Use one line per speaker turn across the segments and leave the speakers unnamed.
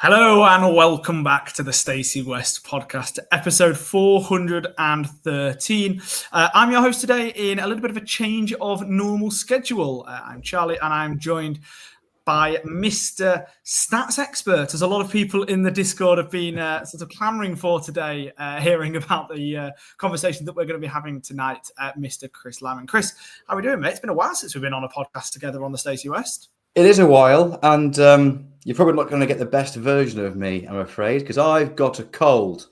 Hello and welcome back to the Stacey West podcast, episode 413. I'm your host today in a little bit of a change of normal schedule. I'm Charlie and I'm joined by Mr. Stats Expert, as a lot of people in the Discord have been sort of clamoring for today, hearing about the conversation that we're going to be having tonight, Mr. Chris Lamb. Chris, how are we doing, mate? It's been a while since we've been on a podcast together on the Stacey West.
It is a while, and you're probably not going to get the best version of me, I'm afraid, because I've got a cold,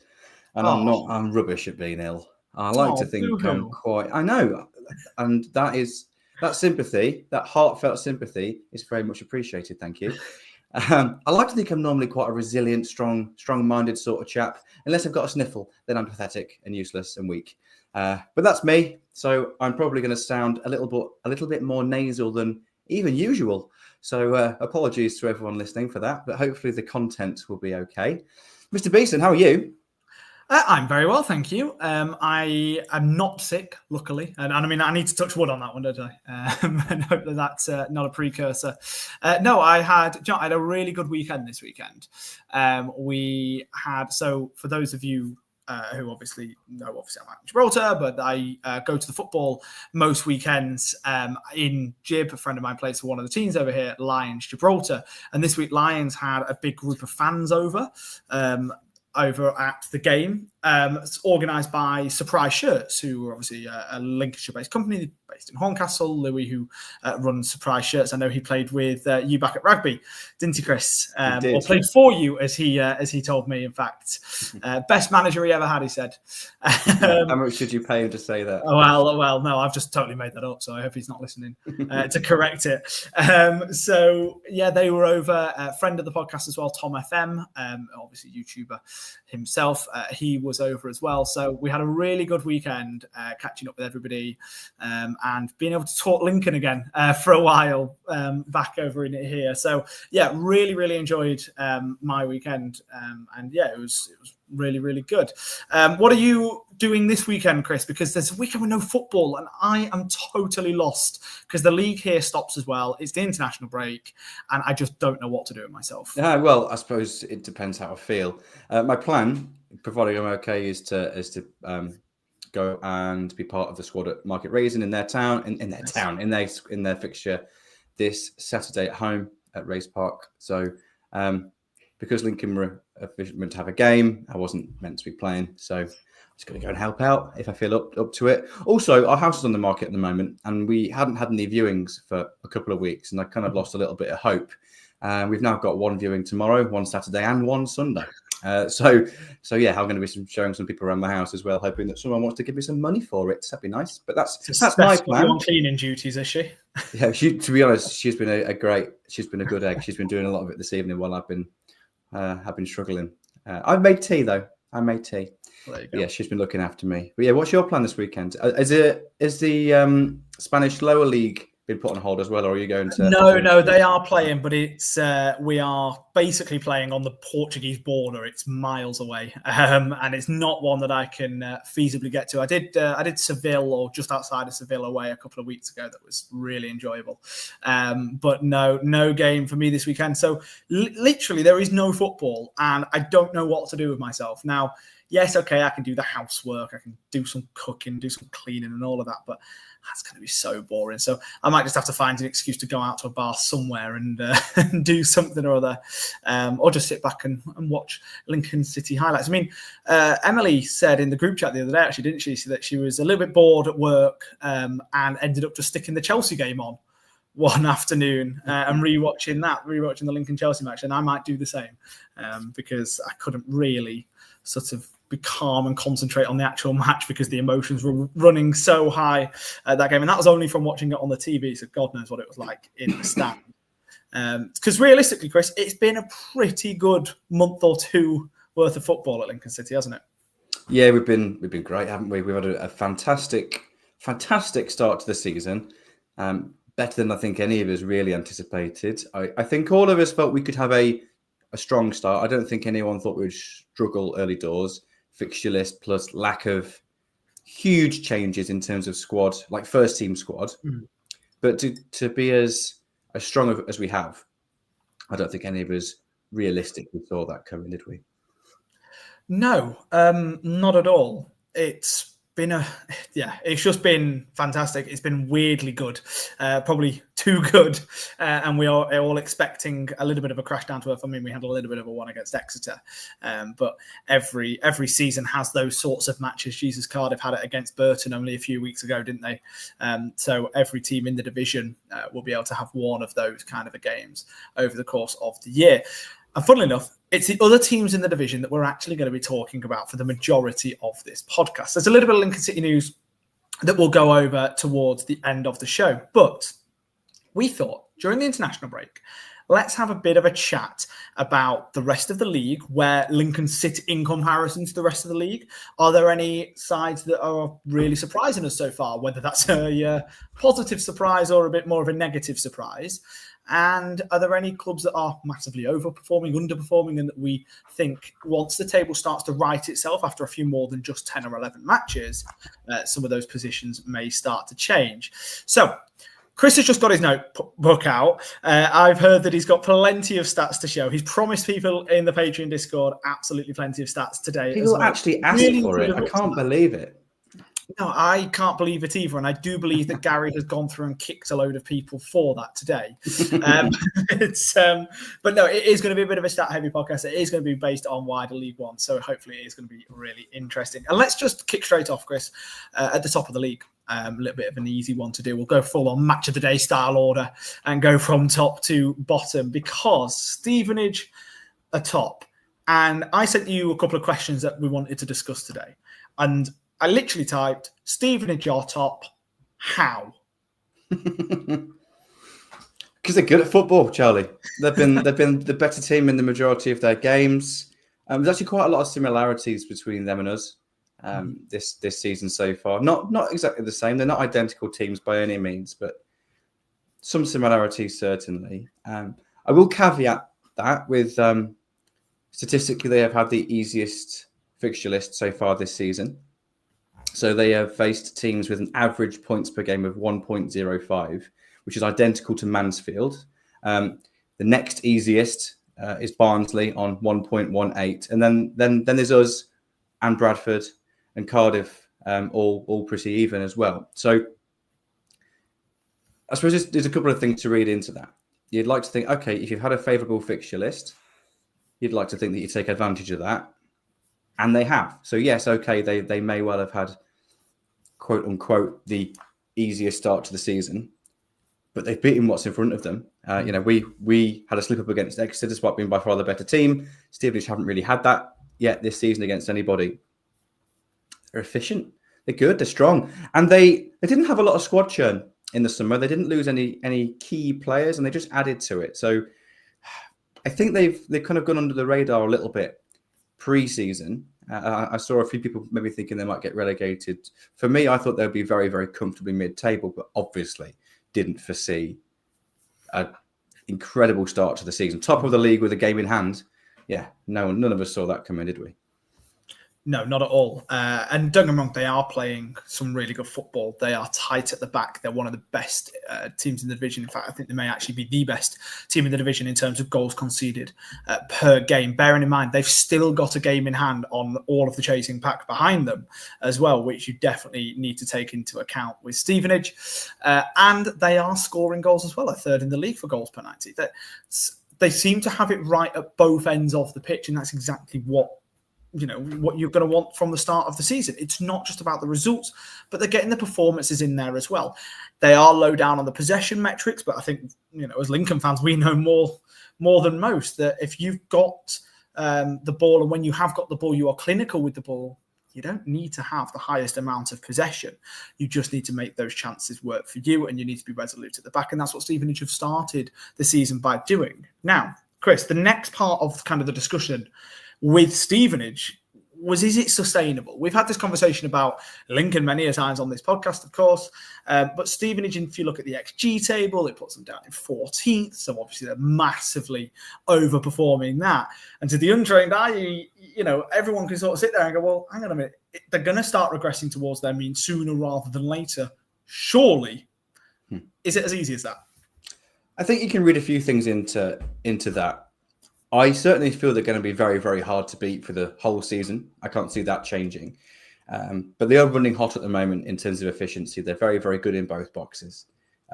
and I'm rubbish at being ill. I like to think I'm quite. I know, and that sympathy, that heartfelt sympathy, is very much appreciated. Thank you. I like to think I'm normally quite a resilient, strong-minded sort of chap. Unless I've got a sniffle, then I'm pathetic and useless and weak. But that's me. So I'm probably going to sound a little bit more nasal than even usual. So apologies to everyone listening for that, but hopefully the content will be okay. Mr. Beeson, how are you?
I'm very well, thank you. I am not sick, luckily. And I mean, I need to touch wood on that one, don't I? And hope that that's not a precursor. No, I had a really good weekend this weekend. So for those of you who obviously I'm at Gibraltar, but I go to the football most weekends in Gib. A friend of mine plays for one of the teams over here, Lions Gibraltar. And this week, Lions had a big group of fans over at the game. It's organised by Surprise Shirts, who are obviously a Lincolnshire-based company based in Horncastle. Louis, who runs Surprise Shirts, I know he played with you back at rugby, didn't he, Chris?
He did.
Or played for you, as he told me. In fact, best manager he ever had, he said.
How much should you pay him to say that?
Well, no, I've just totally made that up, so I hope he's not listening to correct it. So yeah, they were over. A friend of the podcast as well, Tom FM, obviously YouTuber himself. He was over as well. So we had a really good weekend catching up with everybody and being able to talk Lincoln again for a while back over in here. So yeah, really, really enjoyed my weekend. And yeah, it was really, really good. What are you doing this weekend, Chris? Because there's a weekend with no football and I am totally lost because the league here stops as well. It's the international break and I just don't know what to do with myself.
Well, I suppose it depends how I feel. My plan, providing I'm okay, is to go and be part of the squad at Market Raisin in their town, in their fixture this Saturday at home at Race Park. So because Lincoln were meant to have a game, I wasn't meant to be playing. So I'm just going to go and help out if I feel up to it. Also, our house is on the market at the moment and we hadn't had any viewings for a couple of weeks and I kind of lost a little bit of hope. We've now got one viewing tomorrow, one Saturday and one Sunday. So yeah, I'm going to be showing some people around my house as well, hoping that someone wants to give me some money for it. That'd be nice. But that's my plan.
On cleaning duties, is she?
Yeah, to be honest, she's been a good egg. She's been doing a lot of it this evening while I've been struggling. I've made tea though. I made tea.
There you go.
Yeah, she's been looking after me. But yeah, what's your plan this weekend? Is the Spanish lower league been put on hold as well, or are you going to?
No, they are playing, but it's we are basically playing on the Portuguese border. It's miles away, and it's not one that I can feasibly get to. I did Seville or just outside of Seville away a couple of weeks ago. That was really enjoyable, but no game for me this weekend. So literally, there is no football, and I don't know what to do with myself now. Yes, okay, I can do the housework, I can do some cooking, do some cleaning and all of that, but that's going to be so boring. So I might just have to find an excuse to go out to a bar somewhere and do something or other, or just sit back and watch Lincoln City highlights. I mean, Emily said in the group chat the other day, actually, didn't she, that she was a little bit bored at work and ended up just sticking the Chelsea game on one afternoon and rewatching the Lincoln-Chelsea match. And I might do the same because I couldn't really sort of be calm and concentrate on the actual match because the emotions were running so high at that game. And that was only from watching it on the TV, so God knows what it was like in the stand. Because realistically, Chris, it's been a pretty good month or two worth of football at Lincoln City, hasn't it?
Yeah, we've been great, haven't we? We've had a fantastic start to the season. better than I think any of us really anticipated. I think all of us felt we could have a strong start. I don't think anyone thought we'd struggle early doors. Fixture list plus lack of huge changes in terms of squad, like first team squad. But to be as strong as we have, I don't think any of us realistically saw that coming, did we?
No, not at all. It's just been fantastic. It's been weirdly good, probably too good, and we are all expecting a little bit of a crash down to earth. I mean, we had a little bit of a one against Exeter, but every season has those sorts of matches. Jesus, Cardiff had it against Burton only a few weeks ago, didn't they? So every team in the division will be able to have one of those kind of a games over the course of the year. And funnily enough, it's the other teams in the division that we're actually going to be talking about for the majority of this podcast. There's a little bit of Lincoln City news that we'll go over towards the end of the show. But we thought during the international break, let's have a bit of a chat about the rest of the league, where Lincoln sit in comparison to the rest of the league. Are there any sides that are really surprising us so far, whether that's a positive surprise or a bit more of a negative surprise? And are there any clubs that are massively overperforming, underperforming, and that we think once the table starts to right itself after a few more than just 10 or 11 matches, some of those positions may start to change? So Chris has just got his notebook out. I've heard that he's got plenty of stats to show. He's promised people in the Patreon Discord absolutely plenty of stats today.
People actually asked for it. I can't believe it.
No, I can't believe it either. And I do believe that Gary has gone through and kicked a load of people for that today. But no, it is going to be a bit of a stat-heavy podcast. It is going to be based on wider League One. So hopefully it is going to be really interesting. And let's just kick straight off, Chris, at the top of the league. A little bit of an easy one to do. We'll go full on match of the day style order and go from top to bottom, because Stevenage are top. And I sent you a couple of questions that we wanted to discuss today. And I literally typed, Stevenage are top. How?
Because they're good at football, Charlie. They've been the better team in the majority of their games. There's actually quite a lot of similarities between them and us this season so far. Not exactly the same. They're not identical teams by any means, but some similarities certainly. I will caveat that with statistically they have had the easiest fixture list so far this season. So they have faced teams with an average points per game of 1.05, which is identical to Mansfield. The next easiest is Barnsley on 1.18, and then there's us and Bradford and Cardiff, all pretty even as well. So I suppose there's a couple of things to read into that. You'd like to think, okay, if you've had a favourable fixture list, you'd like to think that you take advantage of that, and they have. So yes, okay, they may well have had, quote unquote, the easiest start to the season, but they've beaten what's in front of them. We had a slip up against Exeter despite being by far the better team. Stevenage haven't really had that yet this season against anybody. They're efficient, they're good, they're strong, and they didn't have a lot of squad churn in the summer. They didn't lose any key players, and they just added to it. So I think they've kind of gone under the radar a little bit pre-season. I saw a few people maybe thinking they might get relegated. For me, I thought they'd be very, very comfortably mid-table, but obviously didn't foresee an incredible start to the season. Top of the league with a game in hand. Yeah, none of us saw that coming, did we?
No, not at all. And don't get me wrong, they are playing some really good football. They are tight at the back. They're one of the best teams in the division. In fact, I think they may actually be the best team in the division in terms of goals conceded per game. Bearing in mind, they've still got a game in hand on all of the chasing pack behind them as well, which you definitely need to take into account with Stevenage. And they are scoring goals as well, a third in the league for goals per 90. They seem to have it right at both ends of the pitch, and that's exactly what you're going to want from the start of the season. It's not just about the results, but they're getting the performances in there as well. They are low down on the possession metrics, but I think, as Lincoln fans, we know more than most that if you've got the ball, and when you have got the ball, you are clinical with the ball. You don't need to have the highest amount of possession. You just need to make those chances work for you, and you need to be resolute at the back. And that's what Stevenage have started the season by doing. Now, Chris, the next part of kind of the discussion with Stevenage, is it sustainable? We've had this conversation about Lincoln many a times on this podcast, of course, but Stevenage, if you look at the XG table, it puts them down in 14th, so obviously they're massively overperforming that. And to the untrained eye, everyone can sort of sit there and go, well, hang on a minute, they're going to start regressing towards their mean sooner rather than later. Surely. Is it as easy as that?
I think you can read a few things into that. I certainly feel they're going to be very, very hard to beat for the whole season. I can't see that changing. But they are running hot at the moment in terms of efficiency. They're very, very good in both boxes.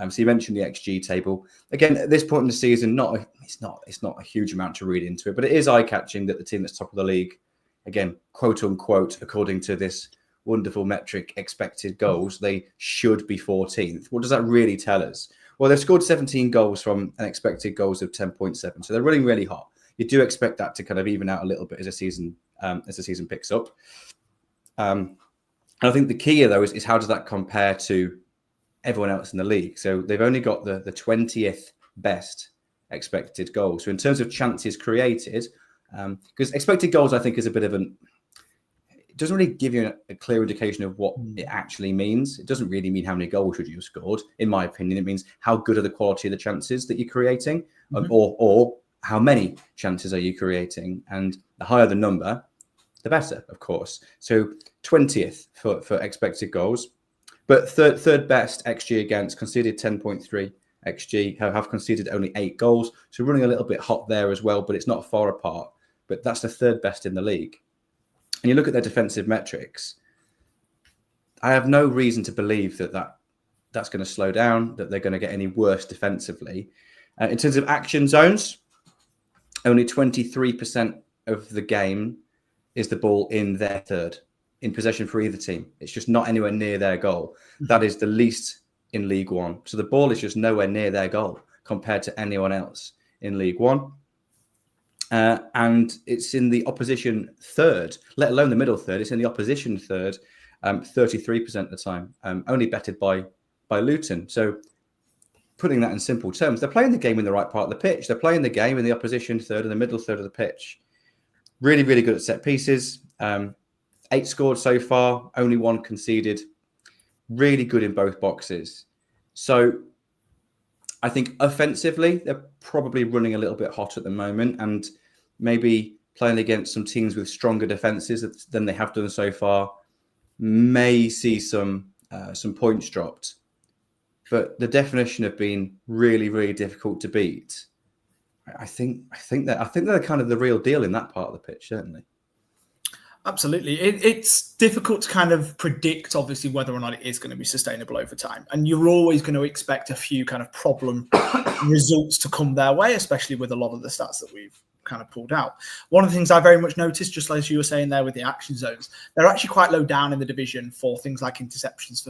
So you mentioned the XG table. Again, at this point in the season, it's not a huge amount to read into it, but it is eye-catching that the team that's top of the league, again, quote unquote, according to this wonderful metric, expected goals, they should be 14th. What does that really tell us? Well, they've scored 17 goals from an expected goals of 10.7. So they're running really hot. You do expect that to kind of even out a little bit as the season picks up. And I think the key here, though, is how does that compare to everyone else in the league? So they've only got the 20th best expected goals. So in terms of chances created, because expected goals, I think, is a bit of it doesn't really give you a clear indication of what it actually means. It doesn't really mean how many goals should you have scored. In my opinion, it means how good are the quality of the chances that you're creating, or how many chances are you creating? And the higher the number, the better, of course. So 20th for expected goals, but third best XG against, conceded 10.3 XG, have conceded only 8 goals. So running a little bit hot there as well, but it's not far apart. But that's the third best in the league. And you look at their defensive metrics, I have no reason to believe that's going to slow down, that they're going to get any worse defensively. In terms of action zones, only 23% of the game is the ball in their third, in possession for either team. It's just not anywhere near their goal. That is the least in League One. So the ball is just nowhere near their goal compared to anyone else in League One. And it's in the opposition third, let alone the middle third. It's in the opposition third, 33% of the time, only betted by Luton. So putting that in simple terms, they're playing the game in the right part of the pitch. They're playing the game in the opposition third and the middle third of the pitch. Really, really good at set pieces. 8 scored so far, only 1 conceded. Really good in both boxes. So I think offensively, they're probably running a little bit hot at the moment and maybe playing against some teams with stronger defenses than they have done so far may see some points dropped. But the definition of being really, really difficult to beat, I think they're kind of the real deal in that part of the pitch, certainly.
Absolutely. It's difficult to kind of predict, obviously, whether or not it is going to be sustainable over time. And you're always going to expect a few kind of problem results to come their way, especially with a lot of the stats that we've kind of pulled out. One of the things I very much noticed, just as you were saying there with the action zones, they're actually quite low down in the division for things like interceptions,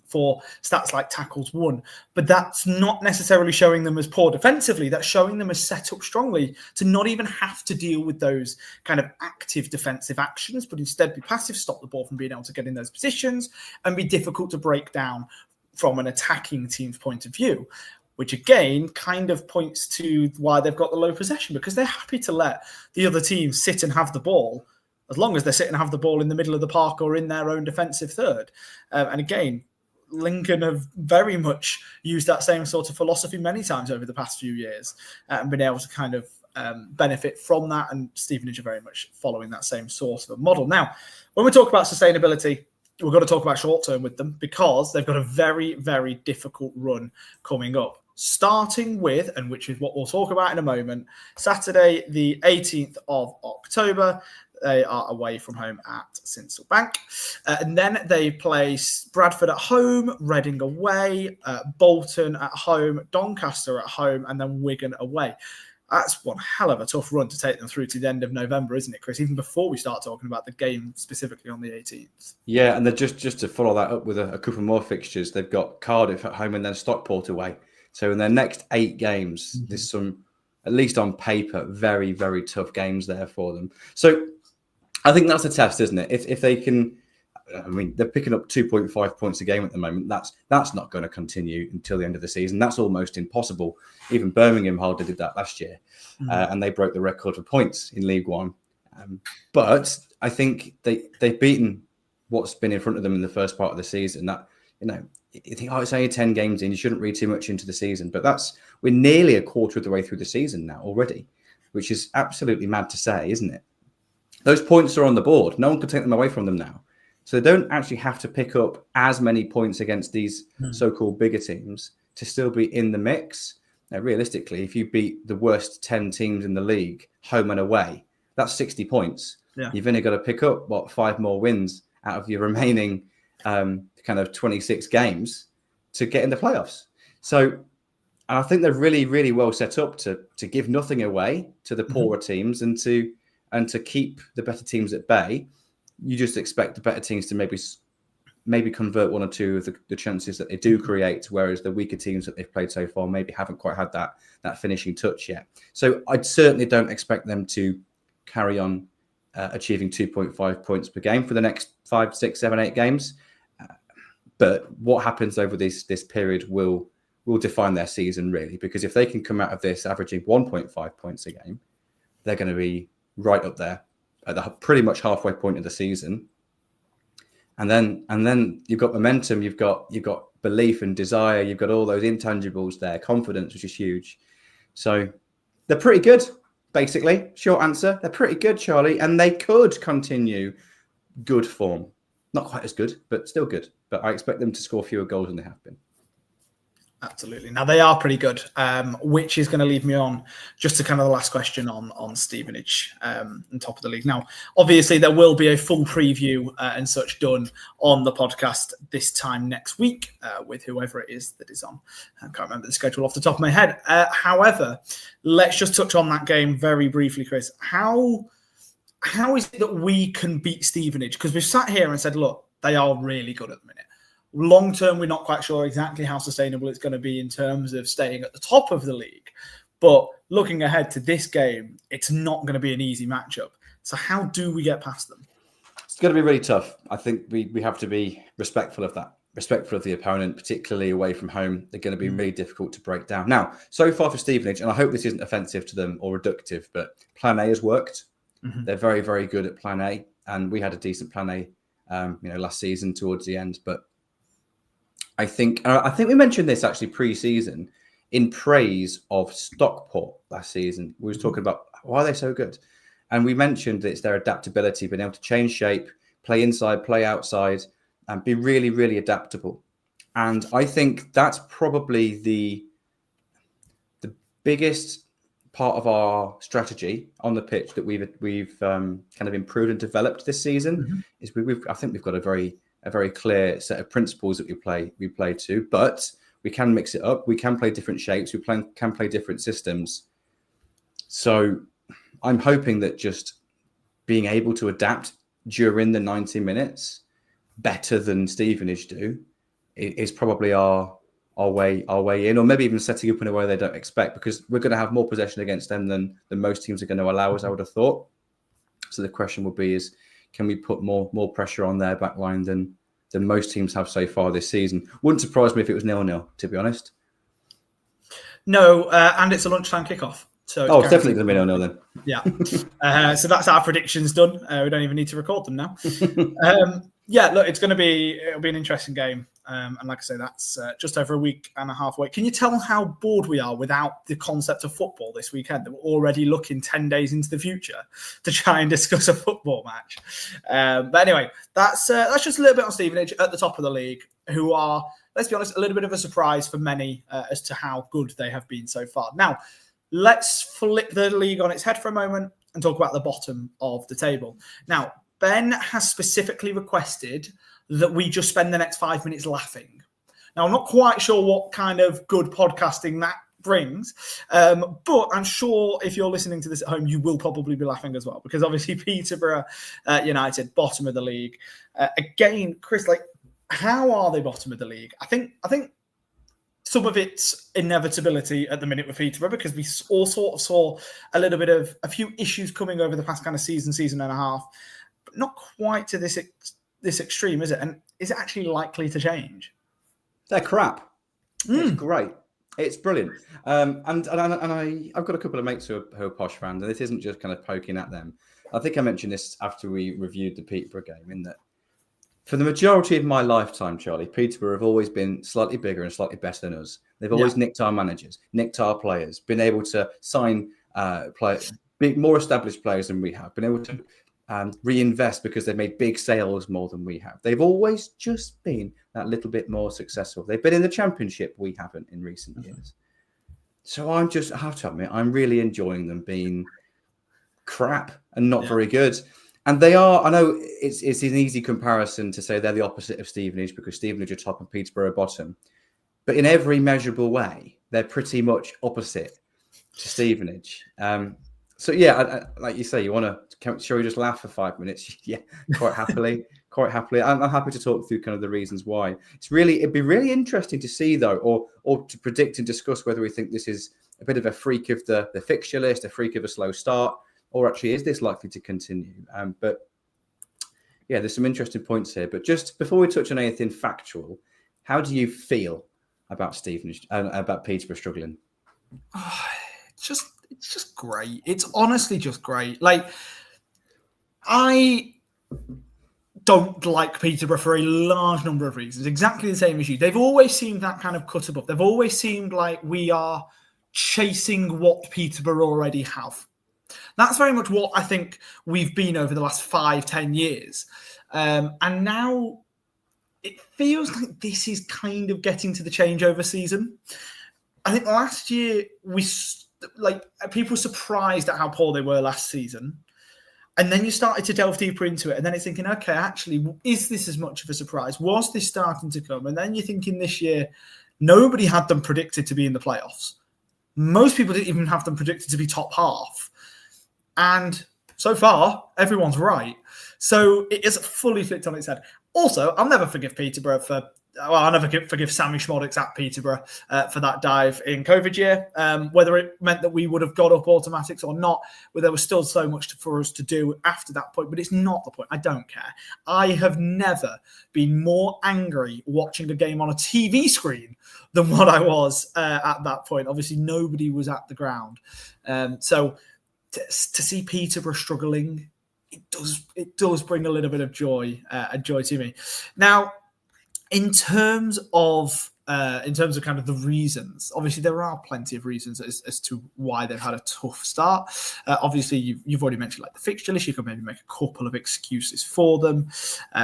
for stats like tackles won. But that's not necessarily showing them as poor defensively. That's showing them as set up strongly to not even have to deal with those kind of active defensive actions, but instead be passive, stop the ball from being able to get in those positions and be difficult to break down from an attacking team's point of view, which again kind of points to why they've got the low possession, because they're happy to let the other team sit and have the ball as long as they sit and have the ball in the middle of the park or in their own defensive third. And again, Lincoln have very much used that same sort of philosophy many times over the past few years and been able to kind of benefit from that. And Stevenage are very much following that same sort of a model. Now, when we talk about sustainability, we've got to talk about short term with them because they've got a very, very difficult run coming up. Starting with, and which is what we'll talk about in a moment, Saturday, the 18th of October, they are away from home at Sincil Bank. And then they play Bradford at home, Reading away, Bolton at home, Doncaster at home, and then Wigan away. That's one hell of a tough run to take them through to the end of November, isn't it, Chris? Even before we start talking about the game specifically on the 18th. Yeah,
and they're just to follow that up with a couple more fixtures, they've got Cardiff at home and then Stockport away. So in their next 8 games, there's some, at least on paper, very, very tough games there for them. So I think that's a test, isn't it? If they can, I mean, they're picking up 2.5 points a game at the moment. That's not going to continue until the end of the season. That's almost impossible. Even Birmingham hardly did that last year, and they broke the record for points in League One. But I think they've beaten what's been in front of them in the first part of the season. That, you know, you think, it's only 10 games in, you shouldn't read too much into the season. But we're nearly a quarter of the way through the season now already, which is absolutely mad to say, isn't it? Those points are on the board. No one can take them away from them now. So they don't actually have to pick up as many points against these so-called bigger teams to still be in the mix. Now, realistically, if you beat the worst 10 teams in the league, home and away, that's 60 points.
Yeah.
You've only got to pick up, 5 more wins out of your remaining kind of 26 games to get in the playoffs. So, and I think they're really, really well set up to give nothing away to the poorer teams and to keep the better teams at bay. You just expect the better teams to maybe convert one or two of the chances that they do create, whereas the weaker teams that they've played so far maybe haven't quite had that finishing touch yet. So I certainly don't expect them to carry on achieving 2.5 points per game for the next 5, 6, 7, 8 games. But what happens over this period will define their season, really, because if they can come out of this averaging 1.5 points a game, they're going to be right up there at the pretty much halfway point of the season. And then you've got momentum, you've got belief and desire, you've got all those intangibles there, confidence, which is huge. So they're pretty good, basically. Short answer, they're pretty good, Charlie, and they could continue good form. Not quite as good, but still good. But I expect them to score fewer goals than they have been.
Absolutely. Now they are pretty good, which is going to lead me on just to kind of the last question on Stevenage and top of the league. Now, obviously, there will be a full preview and such done on the podcast this time next week with whoever it is that is on. I can't remember the schedule off the top of my head. However, let's just touch on that game very briefly, Chris. How is it that we can beat Stevenage? Because we've sat here and said, look, they are really good at the minute. Long term, we're not quite sure exactly how sustainable it's going to be in terms of staying at the top of the league. But looking ahead to this game, it's not going to be an easy matchup. So how do we get past them?
It's going to be really tough. I think we have to be respectful of that, respectful of the opponent, particularly away from home. They're going to be really difficult to break down. Now, so far for Stevenage, and I hope this isn't offensive to them or reductive, but Plan A has worked. They're very, very good at Plan A, and we had a decent Plan A, last season towards the end, but I think we mentioned this actually pre-season in praise of Stockport last season. We was talking about why are they so good, and we mentioned that it's their adaptability, being able to change shape, play inside, play outside, and be really, really adaptable. And I think that's probably the biggest part of our strategy on the pitch that we've kind of improved and developed this season. Is I think we've got a very clear set of principles that we play to, but we can mix it up. We can play different shapes. We can play different systems. So I'm hoping that just being able to adapt during the 90 minutes better than Stevenage do is probably our way in, or maybe even setting up in a way they don't expect, because we're going to have more possession against them than most teams are going to allow us, I would have thought. So the question will be can we put more pressure on their back line than most teams have so far this season? Wouldn't surprise me if it was 0-0, to be honest.
No, and it's a lunchtime kickoff. So
it's definitely going to be 0-0 then.
Yeah. So that's our predictions done. We don't even need to record them now. Look, it'll be an interesting game. And like I say, that's just over a week and a half away. Can you tell how bored we are without the concept of football this weekend? That we're already looking 10 days into the future to try and discuss a football match. But anyway, that's just a little bit on Stevenage at the top of the league, who are, let's be honest, a little bit of a surprise for many as to how good they have been so far. Now, let's flip the league on its head for a moment and talk about the bottom of the table. Now, Ben has specifically requested that we just spend the next 5 minutes laughing. Now, I'm not quite sure what kind of good podcasting that brings, but I'm sure if you're listening to this at home, you will probably be laughing as well, because obviously Peterborough United, bottom of the league. Again, Chris, how are they bottom of the league? I think some of it's inevitability at the minute with Peterborough, because we all sort of saw a few issues coming over the past kind of season and a half, but not quite to this extreme, is it? And is it actually likely to change?
They're crap. It's great. It's brilliant. And I've got a couple of mates who are posh fans, and this isn't just kind of poking at them. I think I mentioned this after we reviewed the Peterborough game, in that for the majority of my lifetime, Charlie, Peterborough have always been slightly bigger and slightly better than us. They've always nicked our managers, nicked our players, been able to sign more established players than we have, been able to reinvest because they've made big sales more than we have. They've always just been that little bit more successful. They've been in the Championship. We haven't in recent years. So I have to admit, I'm really enjoying them being crap and not very good. And they are, I know it's an easy comparison to say they're the opposite of Stevenage, because Stevenage are top and Peterborough are bottom. But in every measurable way, they're pretty much opposite to Stevenage. So yeah, like you say, you want to, shall we just laugh for 5 minutes? Yeah, quite happily. I'm happy to talk through kind of the reasons why. It'd be really interesting to see, though, or to predict and discuss whether we think this is a bit of a freak of the fixture list, a freak of a slow start, or actually is this likely to continue? But yeah, there's some interesting points here. But just before we touch on anything factual, how do you feel about Stevenage, about Peterborough struggling?
It's just great. It's honestly just great. Like, I don't like Peterborough for a large number of reasons, exactly the same as you. They've always seemed that kind of cut above. They've always seemed like we are chasing what Peterborough already have. That's very much what I think we've been over the last 5-10 years. And now it feels like this is kind of getting to the changeover season. I think last year people were surprised at how poor they were last season. And then you started to delve deeper into it. And then it's thinking, okay, actually, is this as much of a surprise? Was this starting to come? And then you're thinking this year, nobody had them predicted to be in the playoffs. Most people didn't even have them predicted to be top half. And so far, everyone's right. So it is fully flipped on its head. Also, I'll never forgive Peterborough I'll never forgive Sammy Schmodix at Peterborough for that dive in COVID year. Whether it meant that we would have got up automatics or not, well, there was still so much for us to do after that point. But it's not the point. I don't care. I have never been more angry watching the game on a TV screen than what I was at that point. Obviously, nobody was at the ground. So to see Peterborough struggling, it does bring a little bit of joy to me. Now, in terms of kind of the reasons, obviously there are plenty of reasons as to why they've had a tough start. Obviously, you've already mentioned like the fixture list. You can maybe make a couple of excuses for them.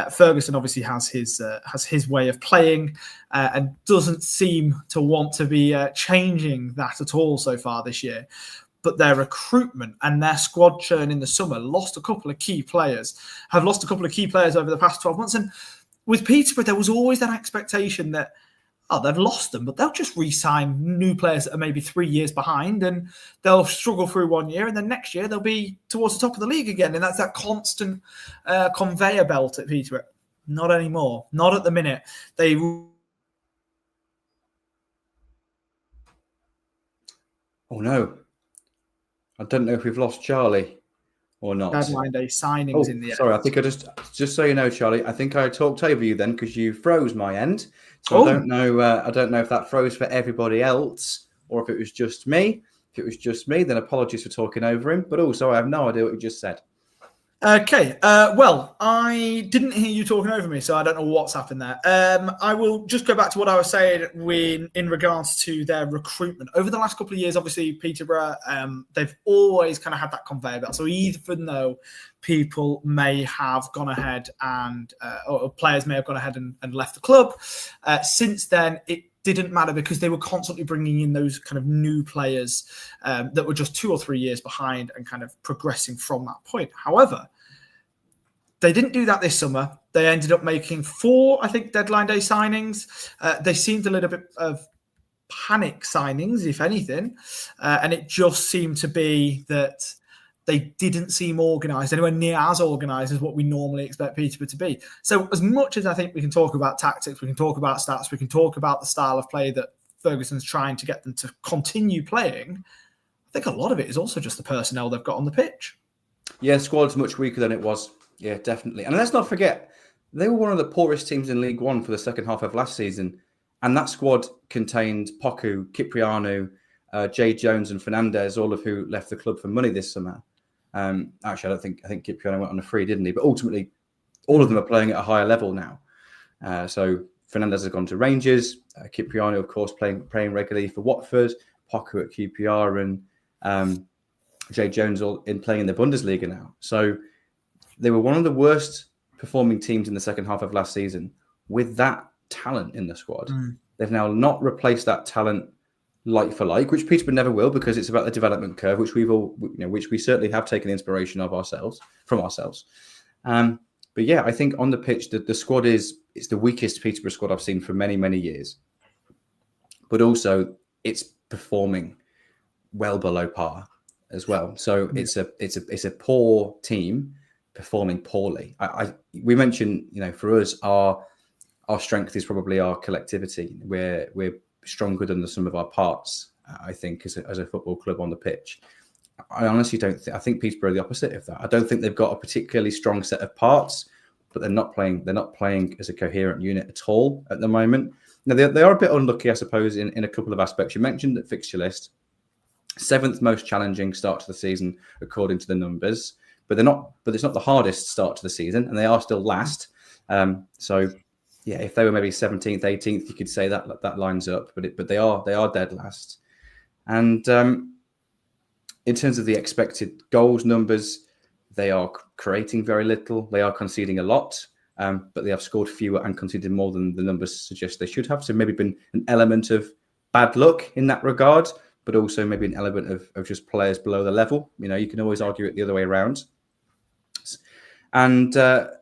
Ferguson obviously has his way of playing and doesn't seem to want to be changing that at all so far this year. But their recruitment and their squad churn in the summer have lost a couple of key players over the past 12 months. And with Peterborough, there was always that expectation that, they've lost them, but they'll just re-sign new players that are maybe 3 years behind, and they'll struggle through 1 year, and then next year they'll be towards the top of the league again. And that's that constant conveyor belt at Peterborough. Not anymore. Not at the minute.
Oh, no. I don't know if we've lost Charlie or not.
Deadline day signings in the
sorry, I think I just so you know, Charlie, I think I talked over you then because you froze my end. So I don't know if that froze for everybody else or if it was just me. If it was just me, then apologies for talking over him. But also, I have no idea what you just said.
Okay. Well, I didn't hear you talking over me, so I don't know what's happened there. I will just go back to what I was saying in regards to their recruitment. Over the last couple of years, obviously, Peterborough, they've always kind of had that conveyor belt. So even though people may have gone ahead or players may have gone ahead and left the club, since then, it didn't matter because they were constantly bringing in those kind of new players that were just 2 or 3 years behind and kind of progressing from that point. However, they didn't do that this summer. They ended up making 4, I think, deadline day signings. They seemed a little bit of panic signings, if anything. And it just seemed to be that they didn't seem organised, anywhere near as organised as what we normally expect Peterborough to be. So as much as I think we can talk about tactics, we can talk about stats, we can talk about the style of play that Ferguson's trying to get them to continue playing, I think a lot of it is also just the personnel they've got on the pitch.
Yeah, squad's much weaker than it was. Yeah, definitely. And let's not forget, they were one of the poorest teams in League One for the second half of last season. And that squad contained Poku, Kiprianu, Jay Jones and Fernandez, all of who left the club for money this summer. Actually, I think Kipriano went on a free, didn't he? But ultimately, all of them are playing at a higher level now. So Fernandez has gone to Rangers. Kipriano, of course, playing regularly for Watford. Poku at QPR, and Jay Jones all playing in the Bundesliga now. So they were one of the worst performing teams in the second half of last season with that talent in the squad. They've now not replaced that talent like for like, which Peterborough never will, because it's about the development curve, which which we certainly have taken inspiration of from ourselves. But yeah, I think on the pitch, the squad it's the weakest Peterborough squad I've seen for many, many years. But also, it's performing well below par as well. So it's a poor team performing poorly. We mentioned, for us, our strength is probably our collectivity. We're stronger than the sum of our parts, I think, as a football club on the pitch. I honestly don't think. I think Peterborough are the opposite of that. I don't think they've got a particularly strong set of parts, but they're not playing as a coherent unit at all at the moment. Now they are a bit unlucky, I suppose, in a couple of aspects. You mentioned that fixture list, 7th most challenging start to the season according to the numbers, but it's not the hardest start to the season, and they are still last. So yeah, if they were maybe 17th, 18th, you could say that lines up, but they are dead last. And in terms of the expected goals numbers, they are creating very little. They are conceding a lot, but they have scored fewer and conceded more than the numbers suggest they should have. So maybe been an element of bad luck in that regard, but also maybe an element of just players below the level. You can always argue it the other way around. And they're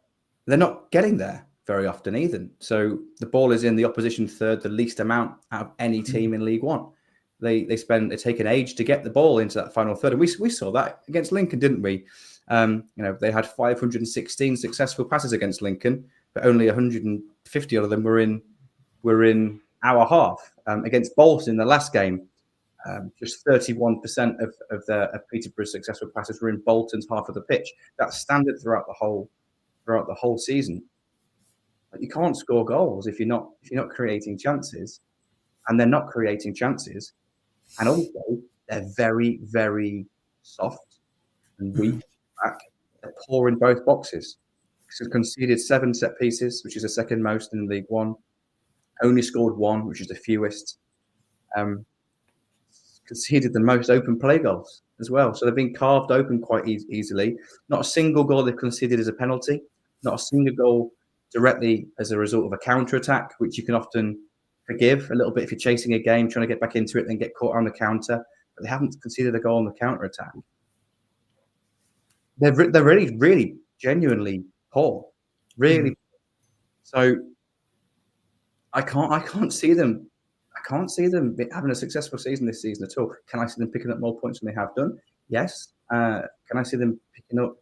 not getting there very often either. So the ball is in the opposition third, the least amount out of any team in League One. They take an age to get the ball into that final third. And we saw that against Lincoln, didn't we? They had 516 successful passes against Lincoln, but only 150 of them were in our half. Against Bolton in the last game, just 31% of Peterborough's successful passes were in Bolton's half of the pitch. That's standard throughout the whole season. But you can't score goals if you're not creating chances, and they're not creating chances. And also, they're very, very soft and weak back. They're poor in both boxes. So conceded 7 set pieces, which is the second most in League One. Only scored 1, which is the fewest. Conceded the most open play goals as well. So they've been carved open quite easily. Not a single goal they've conceded as a penalty. Not a single goal directly as a result of a counter-attack, which you can often forgive a little bit if you're chasing a game, trying to get back into it, then get caught on the counter. But they haven't conceded a goal on the counter-attack. They're really, really genuinely poor. Really. So I can't see them. I can't see them having a successful season this season at all. Can I see them picking up more points than they have done? Yes. Can I see them picking up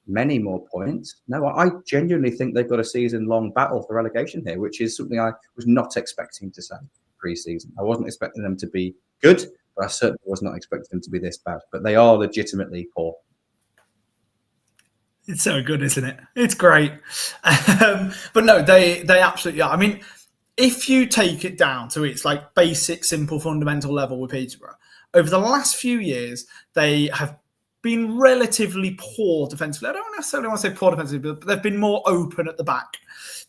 many more points? No, I genuinely think they've got a season-long battle for relegation here, which is something I was not expecting to say pre-season. I wasn't expecting them to be good, but I certainly was not expecting them to be this bad. But they are legitimately poor.
It's so good, isn't it? It's great. But no, they absolutely are. I mean, if you take it down to its like basic, simple, fundamental level with Peterborough, over the last few years, they have been relatively poor defensively. I don't necessarily want to say poor defensively, but they've been more open at the back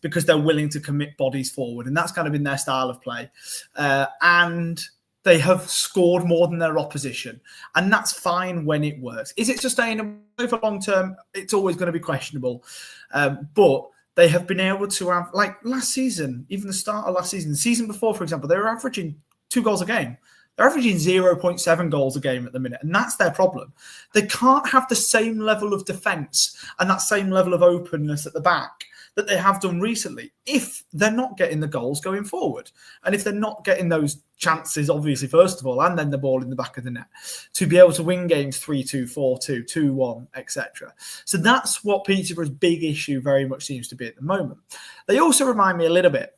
because they're willing to commit bodies forward. And that's kind of been their style of play. And they have scored more than their opposition. And that's fine when it works. Is it sustainable for long term? It's always going to be questionable. But they have been able to have, like last season, even the start of last season, the season before, for example, they were averaging 2 goals a game. They're averaging 0.7 goals a game at the minute, and that's their problem. They can't have the same level of defence and that same level of openness at the back that they have done recently if they're not getting the goals going forward. And if they're not getting those chances, obviously, first of all, and then the ball in the back of the net, to be able to win games 3-2, 4-2, 2-1, etc. So that's what Peterborough's big issue very much seems to be at the moment. They also remind me a little bit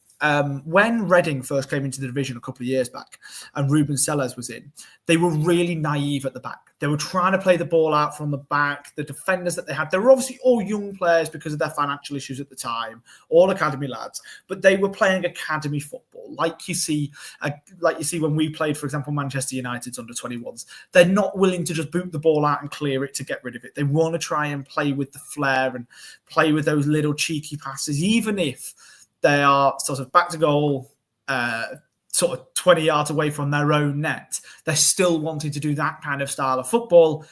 when Reading first came into the division a couple of years back and Ruben Sellers was in, they were really naive at the back. They were trying to play the ball out from the back. The defenders that they had, they were obviously all young players because of their financial issues at the time, all academy lads, but they were playing academy football, like you see when we played, for example, Manchester United's under-21s. They're not willing to just boot the ball out and clear it to get rid of it. They want to try and play with the flair and play with those little cheeky passes, even if they are sort of back to goal, sort of 20 yards away from their own net. They're still wanting to do that kind of style of football.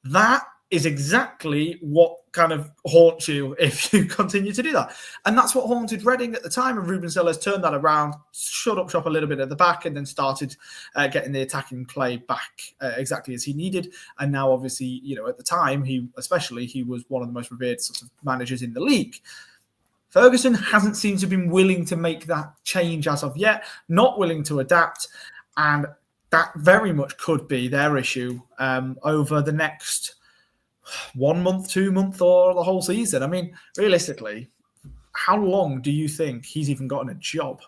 That is exactly what kind of haunts you if you continue to do that. And that's what haunted Reading at the time. And Ruben Sellers turned that around, shut up shop a little bit at the back, and then started getting the attacking play back exactly as he needed. And now, obviously, at the time, he was one of the most revered sort of managers in the league. Ferguson hasn't seemed to have been willing to make that change as of yet, not willing to adapt, and that very much could be their issue over the next 1 month, 2 months, or the whole season. I mean, realistically, how long do you think he's even gotten a job?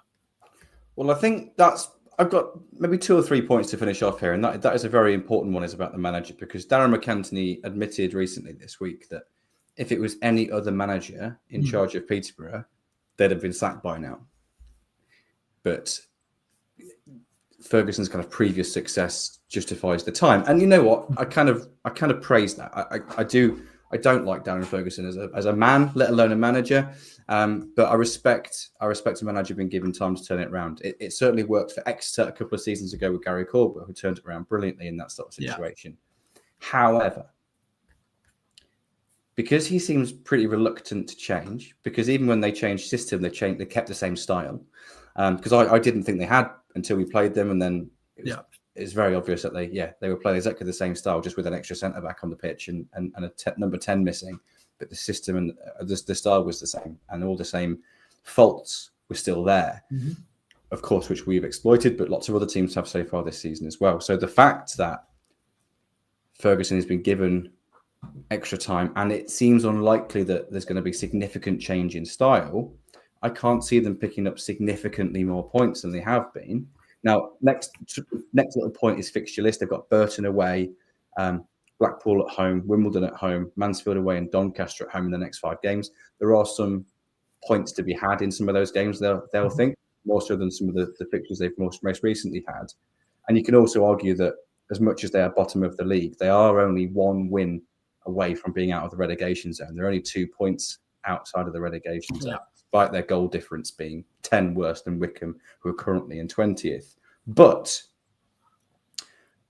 Well, I think I've got maybe 2 or 3 points to finish off here, and that is a very important one, is about the manager, because Darren McAntony admitted recently this week that if it was any other manager in charge of Peterborough, they'd have been sacked by now. But Ferguson's kind of previous success justifies the time. And you know what? I kind of praise that. I don't like Darren Ferguson as a man, let alone a manager. But I respect a manager being given time to turn it around. It certainly worked for Exeter a couple of seasons ago with Gary Corbett, who turned it around brilliantly in that sort of situation. Yeah. However, because he seems pretty reluctant to change, because even when they changed system, they kept the same style. Because I didn't think they had until we played them, and then it's very obvious that they were playing exactly the same style, just with an extra centre back on the pitch and a number 10 missing. But the system and the style was the same, and all the same faults were still there, of course, which we've exploited, but lots of other teams have so far this season as well. So the fact that Ferguson has been given extra time, and it seems unlikely that there's going to be significant change in style, I can't see them picking up significantly more points than they have been. Now, next little point is fixture list. They've got Burton away, Blackpool at home, Wimbledon at home, Mansfield away, and Doncaster at home in the next 5 games. There are some points to be had in some of those games, they'll think, more so than some of the fixtures they've most recently had. And you can also argue that as much as they are bottom of the league, they are only 1 win away from being out of the relegation zone. They're only 2 points outside of the relegation zone, despite their goal difference being 10 worse than Wickham, who are currently in 20th. But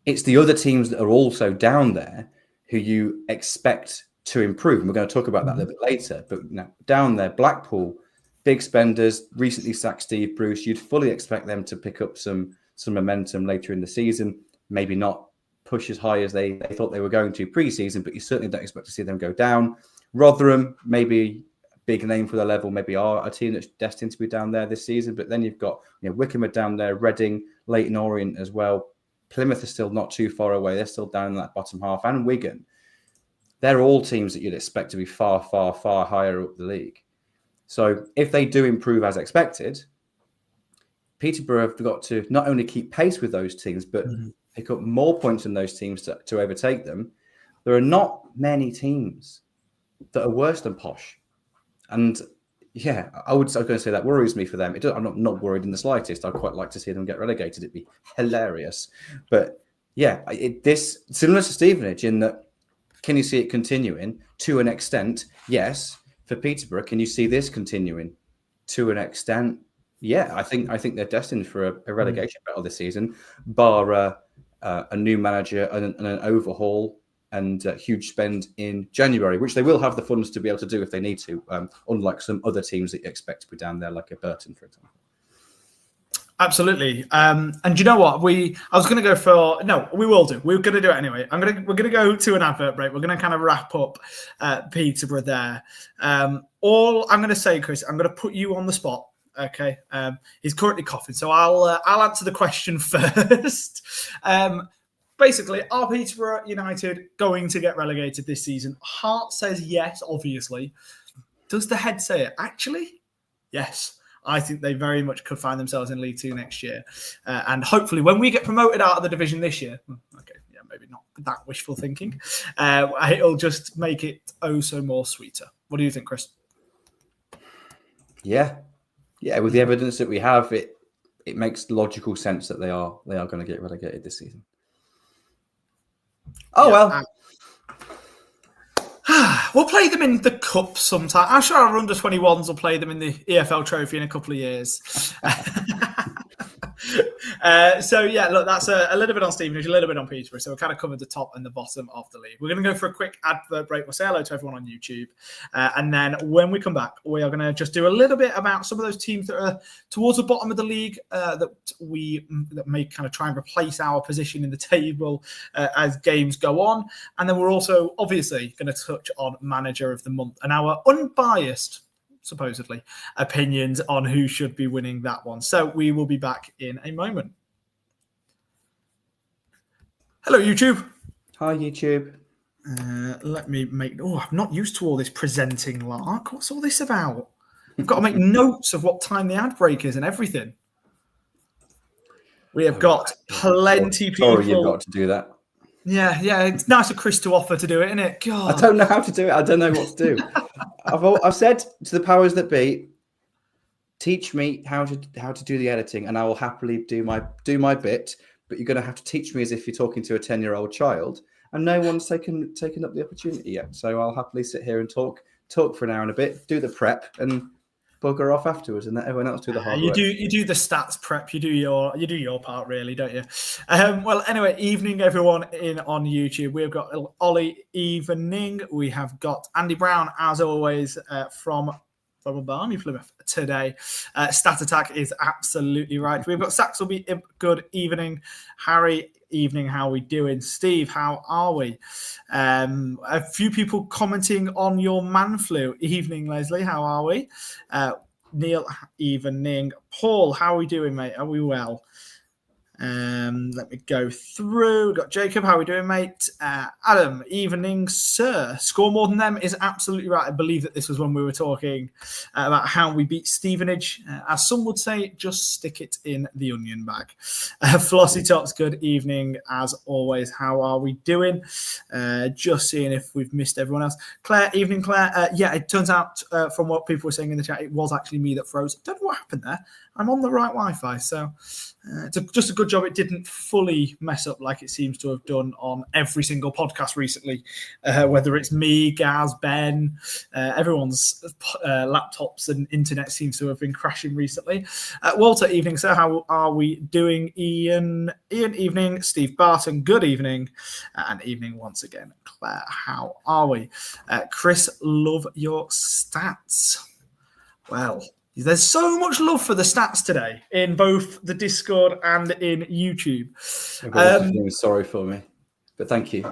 it's the other teams that are also down there who you expect to improve. And we're going to talk about that a little bit later. But now, down there, Blackpool, big spenders, recently sacked Steve Bruce. You'd fully expect them to pick up some momentum later in the season. Maybe not push as high as they thought they were going to pre-season, but you certainly don't expect to see them go down. Rotherham, maybe a big name for their level, maybe are a team that's destined to be down there this season. But then you've got Wickham are down there, Reading, Leyton Orient as well. Plymouth is still not too far away. They're still down in that bottom half, and Wigan. They're all teams that you'd expect to be far, far, far higher up the league. So if they do improve as expected, Peterborough have got to not only keep pace with those teams, but pick up more points than those teams to overtake them. There are not many teams that are worse than Posh. And yeah, I was going to say that worries me for them. I'm not worried in the slightest. I'd quite like to see them get relegated. It'd be hilarious. But yeah, this similar to Stevenage in that, can you see it continuing to an extent? Yes. For Peterborough, can you see this continuing to an extent? Yeah, I think they're destined for a relegation battle this season, bar a new manager and an overhaul and a huge spend in January, which they will have the funds to be able to do if they need to, unlike some other teams that you expect to be down there, like a Burton, for example.
Absolutely. And you know what? I was going to go for... No, we will do. We're going to do it anyway. We're going to go to an advert break. We're going to kind of wrap up Peterborough there. All I'm going to say, Chris, I'm going to put you on the spot. Okay. He's currently coughing, so I'll answer the question first. Basically, are Peterborough United going to get relegated this season? Heart says yes, obviously. Does the head say it? Actually, yes. I think they very much could find themselves in League Two next year. And hopefully when we get promoted out of the division this year, okay, yeah, maybe not that wishful thinking, it'll just make it so more sweeter. What do you think, Chris?
Yeah. With the evidence that we have, it makes logical sense that they are going to get relegated this season.
We'll play them in the cup sometime. I'm sure our under 21s will play them in the EFL Trophy in a couple of years. So yeah, look, that's a little bit on Stevenage, a little bit on Peterborough. So we kind of covered the top and the bottom of the league. We're going to go for a quick advert break. We'll say hello to everyone on YouTube. And then when we come back, we are going to just do a little bit about some of those teams that are towards the bottom of the league that may kind of try and replace our position in the table as games go on. And then we're also obviously going to touch on Manager of the Month and our unbiased, supposedly, opinions on who should be winning that one. So we will be back in a moment. Hello, YouTube.
Hi, YouTube.
Let me make... Oh, I'm not used to all this presenting, Lark. What's all this about? I've got to make notes of what time the ad break is and everything. We have got plenty of people...
Sorry, you've got to do that.
Yeah, it's nice of Chris to offer to do it, isn't it? God.
I don't know how to do it. I don't know what to do. I've said to the powers that be, teach me how to do the editing, and I will happily do my bit. But you're going to have to teach me as if you're talking to a 10-year-old child, and no one's taken up the opportunity yet. So I'll happily sit here and talk for an hour and a bit, do the prep, and bugger off afterwards, and let everyone else do the hard work.
You do the stats prep. You do your part, really, don't you? Well, anyway, evening everyone on YouTube. We've got Ollie evening. We have got Andy Brown as always from Barney Plymouth today. Stat Attack is absolutely right. We've got Saxelby. Good evening, Harry. Evening, how are we doing? Steve, how are we? A few people commenting on your man flu. Evening, Leslie, how are we? Neil, evening. Paul, how are we doing, mate? Are we well? Let me go through. We've got Jacob, how are we doing, mate? Adam, evening, sir. Score more than them is absolutely right. I believe that this was when we were talking about how we beat Stevenage. As some would say, just stick it in the onion bag. Flossy Tops, good evening, as always. How are we doing? Just seeing if we've missed everyone else. Claire, evening, Claire. Yeah, it turns out from what people were saying in the chat, it was actually me that froze. Don't know what happened there. I'm on the right Wi-Fi, so it's just a good job it didn't fully mess up like it seems to have done on every single podcast recently, whether it's me, Gaz, Ben, everyone's laptops and internet seems to have been crashing recently. Walter, evening, sir. How are we doing? Ian, evening. Steve Barton, good evening. And evening once again. Claire, how are we? Chris, love your stats. Well, there's so much love for the stats today in both the Discord and in YouTube.
Everyone's feeling sorry for me, but thank you.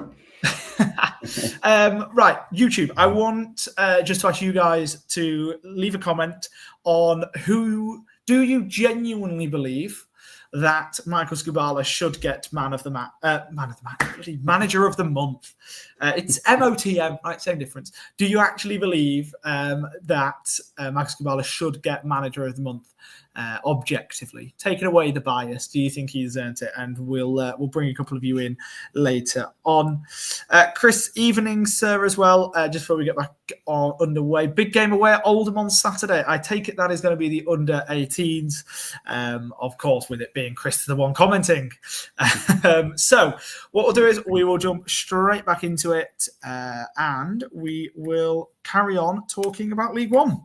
Right, YouTube. I want just to ask you guys to leave a comment on who do you genuinely believe that Michael Skubala should get Manager of the Month. It's MOTM, right? Same difference. Do you actually believe that Michael Skubala should get Manager of the Month objectively? Taking away the bias, do you think he's earned it? And we'll bring a couple of you in later on. Chris, evening, sir, as well. Just before we get back underway, big game away at Oldham on Saturday. I take it that is going to be the under 18s, of course, with it being Chris the one commenting. So what we'll do is we will jump straight back into it, and we will carry on talking about League One.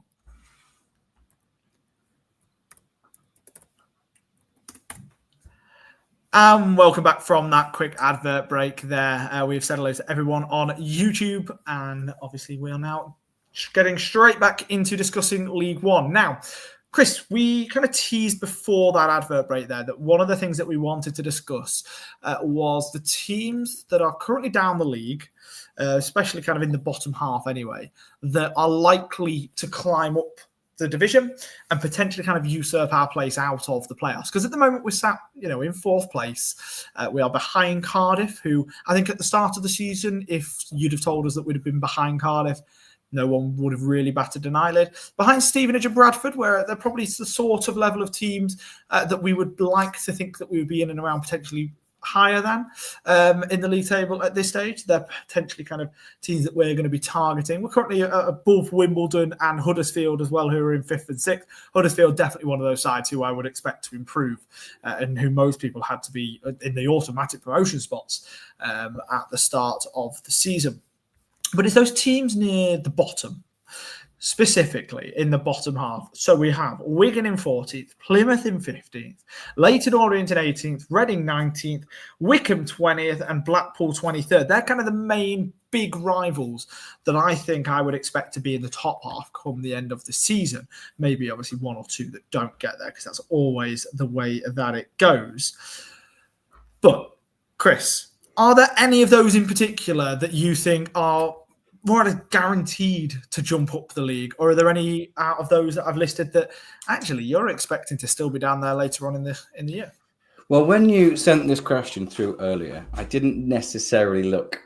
Welcome back from that quick advert break there. We've said hello to everyone on YouTube, and obviously we are now getting straight back into discussing League One. Now, Chris, we kind of teased before that advert break there that one of the things that we wanted to discuss was the teams that are currently down the league, especially kind of in the bottom half anyway, that are likely to climb up the division and potentially kind of usurp our place out of the playoffs. Because at the moment we're sat, in fourth place. We are behind Cardiff, who I think at the start of the season, if you'd have told us that we'd have been behind Cardiff, no one would have really batted an eyelid. Behind Stevenage and Bradford, where they're probably the sort of level of teams that we would like to think that we would be in and around potentially higher than in the league table at this stage. They're potentially kind of teams that we're going to be targeting. We're currently above Wimbledon and Huddersfield as well, who are in 5th and 6th. Huddersfield definitely one of those sides who I would expect to improve and who most people had to be in the automatic promotion spots at the start of the season. But it's those teams near the bottom, specifically in the bottom half. So we have Wigan in 14th, Plymouth in 15th, Leyton Orient in 18th, Reading 19th, Wycombe 20th, and Blackpool 23rd. They're kind of the main big rivals that I think I would expect to be in the top half come the end of the season. Maybe obviously one or two that don't get there, because that's always the way that it goes. But Chris, are there any of those in particular that you think are more or less guaranteed to jump up the league? Or are there any out of those that I've listed that actually you're expecting to still be down there later on in the year?
Well, when you sent this question through earlier, I didn't necessarily look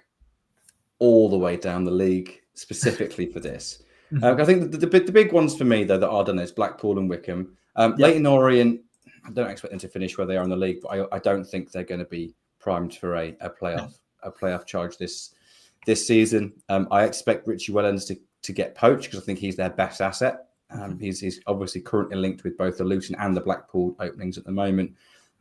all the way down the league specifically for this. I think the big ones for me, though, that are done is Blackpool and Wycombe. Leyton Orient, I don't expect them to finish where they are in the league, but I don't think they're going to be primed for a playoff charge this season. I expect Richie Wellens to get poached because I think he's their best asset. He's obviously currently linked with both the Luton and the Blackpool openings at the moment,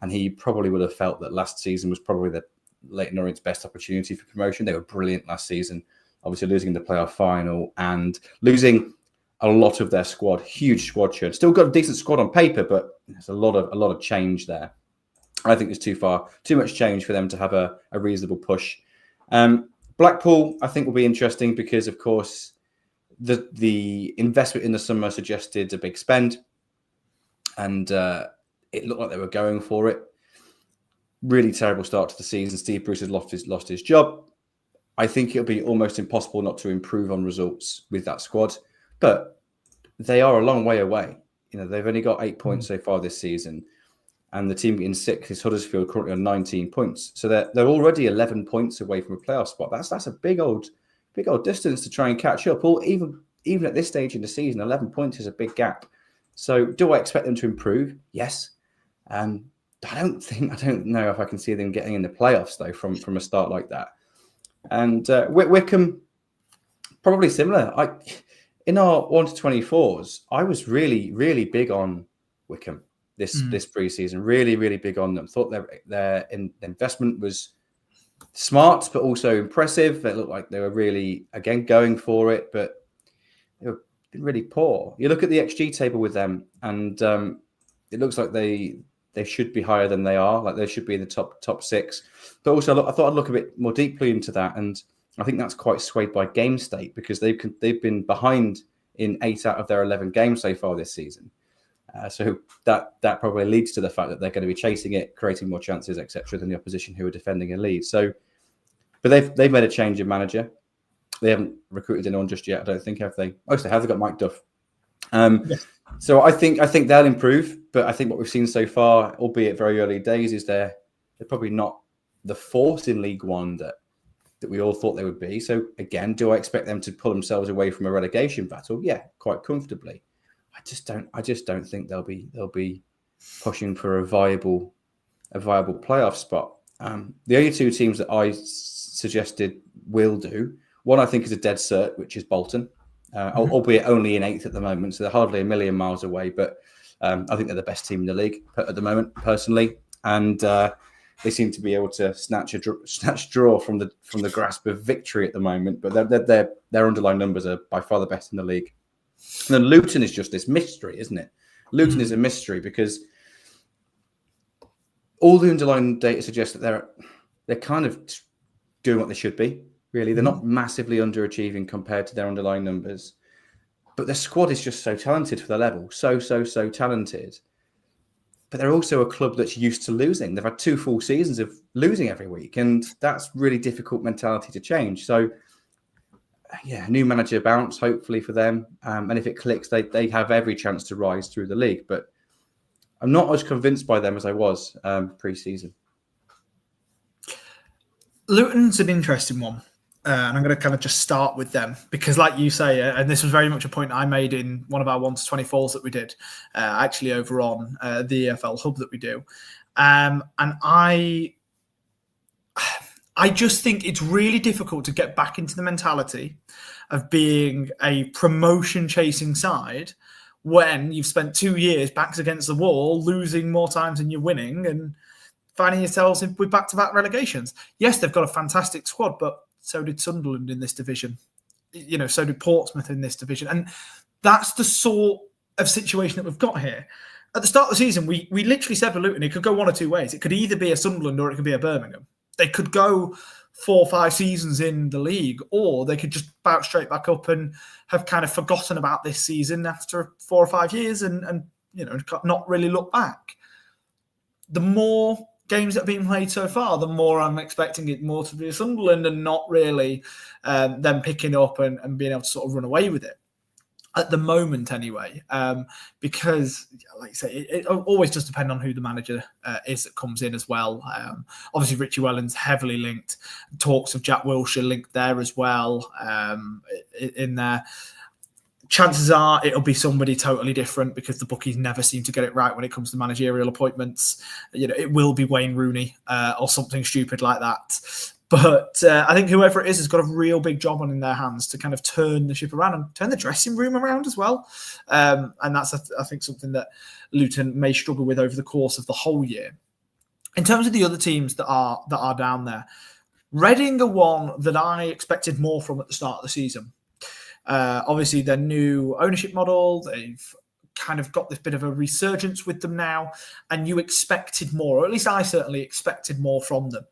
and he probably would have felt that last season was probably the Leyton Orient's best opportunity for promotion. They were brilliant last season, obviously losing the playoff final and losing a lot of their squad. Huge squad churn. Still got a decent squad on paper, but there's a lot of change there. I think there's too much change for them to have a reasonable push. Blackpool, I think, will be interesting because, of course, the investment in the summer suggested a big spend, and it looked like they were going for it. Really terrible start to the season. Steve Bruce has lost his job. I think it'll be almost impossible not to improve on results with that squad, but they are a long way away. You know, they've only got 8 points so far this season, and the team in 6th is Huddersfield, currently on 19 points. So they're already 11 points away from a playoff spot. That's a big old distance to try and catch up. Or even at this stage in the season, 11 points is a big gap. So do I expect them to improve? Yes. I don't know if I can see them getting in the playoffs though from a start like that. And Wycombe, probably similar. In our 1 to 24s, I was really, really big on Wycombe this pre-season. Really, really big on them. Thought their investment was smart, but also impressive. It looked like they were really, again, going for it, but they were really poor. You look at the XG table with them, and it looks like they should be higher than they are. Like they should be in the top 6. But also, I thought I'd look a bit more deeply into that, and I think that's quite swayed by game state because they've been behind in 8 out of their 11 games so far this season. So that probably leads to the fact that they're going to be chasing it, creating more chances, etc., than the opposition who are defending a lead. So, but they've made a change of manager. They haven't recruited anyone just yet. I don't think, have they? Oh, they have. They've got Mike Duff. Yes. So I think they'll improve. But I think what we've seen so far, albeit very early days, is they're probably not the force in League One that we all thought they would be. So again, do I expect them to pull themselves away from a relegation battle? Yeah, quite comfortably. I just don't think they'll be pushing for a viable playoff spot. The only 2 teams that I suggested will do, one I think is a dead cert, which is Bolton, albeit only in 8th at the moment, so they're hardly a million miles away. But I think they're the best team in the league at the moment, personally, and they seem to be able to snatch draw from the grasp of victory at the moment. But their underlying numbers are by far the best in the league. And then Luton is just this mystery, isn't it? Luton is a mystery because all the underlying data suggests that they're kind of doing what they should be. Really, they're not massively underachieving compared to their underlying numbers, but their squad is just so talented for the level, so talented. But they're also a club that's used to losing. They've had 2 full seasons of losing every week, and that's really difficult mentality to change. So, yeah, new manager bounce, hopefully for them. And if it clicks, they have every chance to rise through the league. But I'm not as convinced by them as I was pre-season.
Luton's an interesting one. And I'm going to kind of just start with them because, like you say, and this was very much a point I made in one of our 1-24s that we did, actually over on the EFL Hub that we do. And I just think it's really difficult to get back into the mentality of being a promotion-chasing side when you've spent 2 years backs against the wall, losing more times than you're winning, and finding yourselves with back-to-back relegations. Yes, they've got a fantastic squad, but so did Sunderland in this division. So did Portsmouth in this division. And that's the sort of situation that we've got here. At the start of the season, we literally said for Luton, it could go one or two ways. It could either be a Sunderland or it could be a Birmingham. They could go 4 or 5 seasons in the league, or they could just bounce straight back up and have kind of forgotten about this season after 4 or 5 years and not really look back. The more games that have been played so far, the more I'm expecting it more to be Sunderland and not really them picking up and being able to sort of run away with it. At the moment, anyway, because, like I say, it always does depend on who the manager is that comes in as well. Obviously, Richie Wellens heavily linked. Talks of Jack Wilshere linked there as well in there. Chances are it'll be somebody totally different because the bookies never seem to get it right when it comes to managerial appointments. It will be Wayne Rooney or something stupid like that. But I think whoever it is has got a real big job on in their hands to kind of turn the ship around and turn the dressing room around as well. And that's, I think, something that Luton may struggle with over the course of the whole year. In terms of the other teams that are down there, Reading are one that I expected more from at the start of the season. Obviously, their new ownership model, they've kind of got this bit of a resurgence with them now, and you expected more, or at least I certainly expected more from them.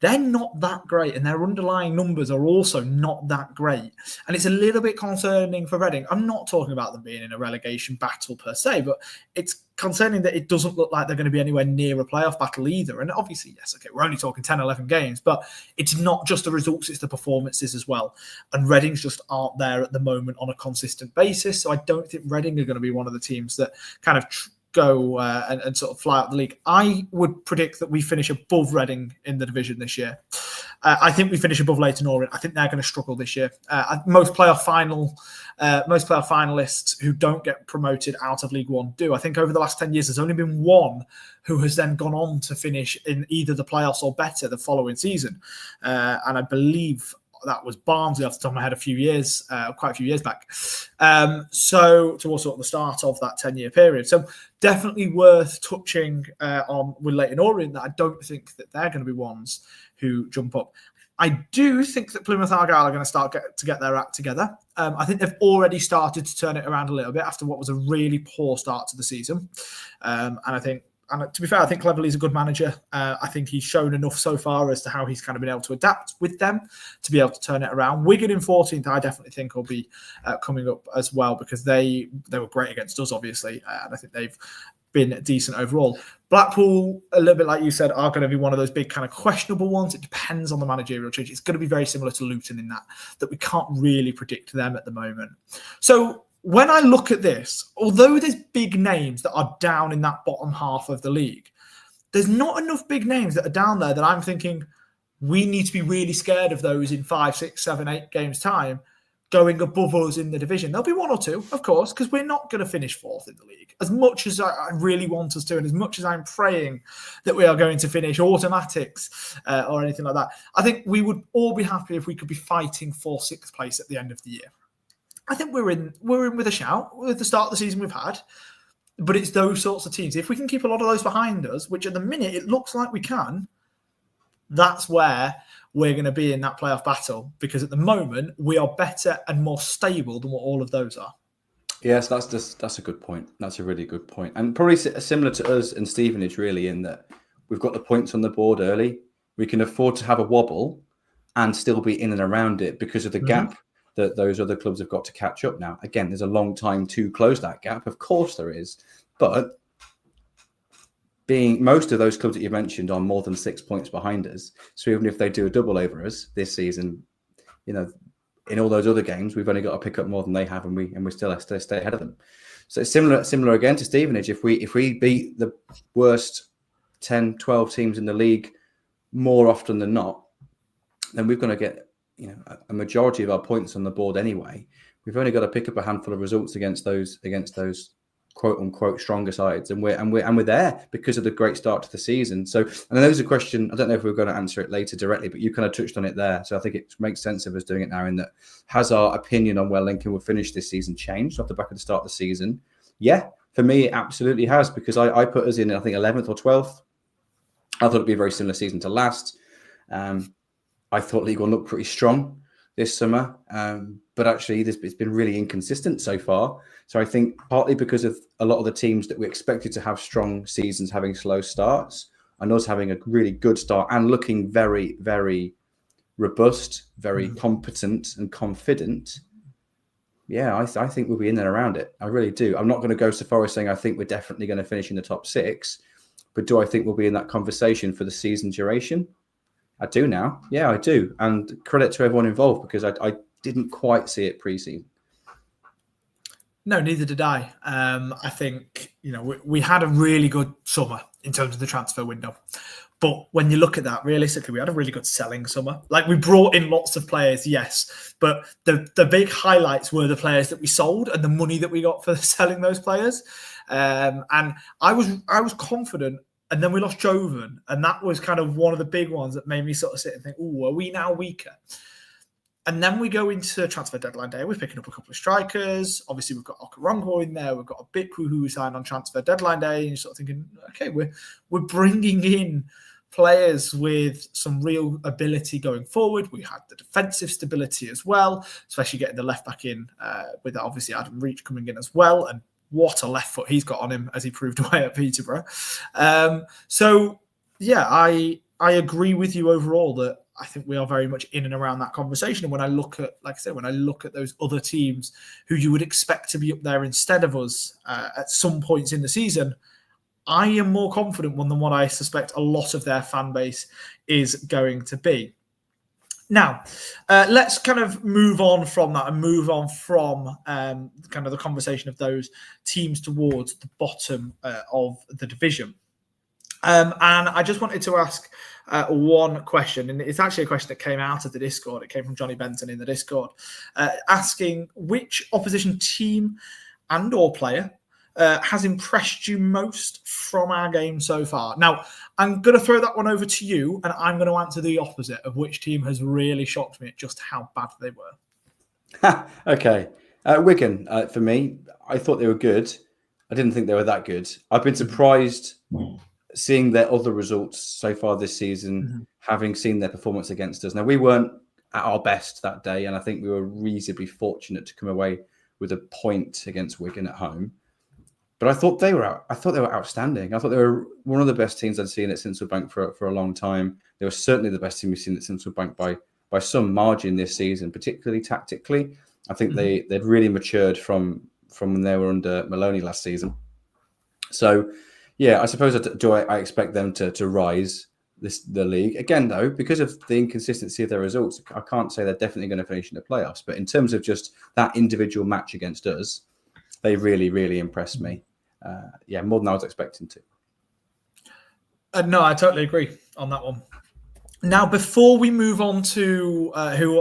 They're not that great, and their underlying numbers are also not that great. And it's a little bit concerning for Reading. I'm not talking about them being in a relegation battle per se, but it's concerning that it doesn't look like they're going to be anywhere near a playoff battle either. And obviously, yes, okay, we're only talking 10, 11 games, but it's not just the results, it's the performances as well. And Reading's just aren't there at the moment on a consistent basis. So I don't think Reading are going to be one of the teams that kind of go and sort of fly out the league. I would predict that we finish above Reading in the division this year. I think we finish above Leyton Orient. I think they're going to struggle this year. Most playoff finalists who don't get promoted out of League One do. I think over the last 10 years, there's only been one who has then gone on to finish in either the playoffs or better the following season. And I believe that was Barnsley off the top of my head quite a few years back. So towards sort of the start of that 10-year period. So definitely worth touching on with Leyton Orient, that I don't think that they're going to be ones who jump up. I do think that Plymouth Argyle are going to start to get their act together. I think they've already started to turn it around a little bit after what was a really poor start to the season. And to be fair, I think Cleverley's a good manager. I think he's shown enough so far as to how he's kind of been able to adapt with them to be able to turn it around. Wigan in 14th, I definitely think will be coming up as well because they were great against us, obviously. And I think they've been decent overall. Blackpool, a little bit like you said, are going to be one of those big kind of questionable ones. It depends on the managerial change. It's going to be very similar to Luton in that we can't really predict them at the moment. So when I look at this, although there's big names that are down in that bottom half of the league, there's not enough big names that are down there that I'm thinking we need to be really scared of those in 5, 6, 7, 8 games time going above us in the division. There'll be one or two, of course, because we're not going to finish 4th in the league. As much as I really want us to, and as much as I'm praying that we are going to finish automatics or anything like that, I think we would all be happy if we could be fighting for 6th place at the end of the year. I think we're in with a shout with the start of the season we've had, but it's those sorts of teams. If we can keep a lot of those behind us, which at the minute it looks like we can, that's where we're going to be in that playoff battle, because at the moment we are better and more stable than what all of those are.
Yes, that's a good point. That's a really good point. And probably similar to us and Stevenage, really, in that we've got the points on the board early. We can afford to have a wobble and still be in and around it because of the gap that those other clubs have got to catch up now. Again, there's a long time to close that gap. Of course there is. But being most of those clubs that you mentioned are more than 6 points behind us. So even if they do a double over us this season, in all those other games, we've only got to pick up more than they have, and we still have to stay ahead of them. So it's similar again to Stevenage. If we beat the worst 10, 12 teams in the league more often than not, then we're going to get a majority of our points on the board anyway. We've only got to pick up a handful of results against those quote unquote stronger sides, and we're there because of the great start to the season. So, and then there's a question, I don't know if we're going to answer it later directly, but you kind of touched on it there. So I think it makes sense of us doing it now, in that, has our opinion on where Lincoln will finish this season changed off the back of the start of the season? Yeah, for me, it absolutely has, because I put us in, I think, 11th or 12th. I thought it'd be a very similar season to last. I thought League One looked pretty strong this summer, but actually it's been really inconsistent so far. So I think partly because of a lot of the teams that we expected to have strong seasons having slow starts, and us having a really good start and looking very, very robust, very competent and confident. Yeah, I think we'll be in and around it. I really do. I'm not going to go so far as saying I think we're definitely going to finish in the top 6, but do I think we'll be in that conversation for the season duration? I do now. Yeah, I do. And credit to everyone involved, because I didn't quite see it pre-season.
No, neither did I. I think, we had a really good summer in terms of the transfer window. But when you look at that, realistically, we had a really good selling summer. Like, we brought in lots of players, yes. But the big highlights were the players that we sold and the money that we got for selling those players. And I was confident. And then we lost Joven. And that was kind of one of the big ones that made me sort of sit and think, are we now weaker? And then we go into transfer deadline day. We're picking up a couple of strikers. Obviously, we've got Okarongo in there. We've got a Bikwu who we signed on transfer deadline day. And you're sort of thinking, okay, we're bringing in players with some real ability going forward. We had the defensive stability as well, especially getting the left back in with obviously Adam Reach coming in as well. And what a left foot he's got on him, as he proved away at Peterborough. So, yeah, I agree with you overall that I think we are very much in and around that conversation. And when I look at, like I said, when I look at those other teams who you would expect to be up there instead of us at some points in the season, I am more confident than what I suspect a lot of their fan base is going to be. Now, let's kind of move on from that and move on from kind of the conversation of those teams towards the bottom of the division. And I just wanted to ask one question, and it's actually a question that came out of the Discord. It came from Johnny Benton in the Discord, asking which opposition team and or player has impressed you most from our game so far. Now, I'm going to throw that one over to you, and I'm going to answer the opposite of which team has really shocked me at just how bad they were.
Okay. Wigan, for me, I thought they were good. I didn't think they were that good. I've been surprised seeing their other results so far this season, having seen their performance against us. Now, we weren't at our best that day, and I think we were reasonably fortunate to come away with a point against Wigan at home. But I thought they were outstanding. I thought they were one of the best teams I'd seen at Sincil Bank for a long time. They were certainly the best team we've seen at Sincil Bank by some margin this season, particularly tactically. I think they'd really matured from when they were under Maloney last season. So, yeah, I suppose I expect them to rise the league. Again, though, because of the inconsistency of their results, I can't say they're definitely going to finish in the playoffs. But in terms of just that individual match against us, they really, really impressed me. More than I was expecting to.
No, I totally agree on that one. Now, before we move on to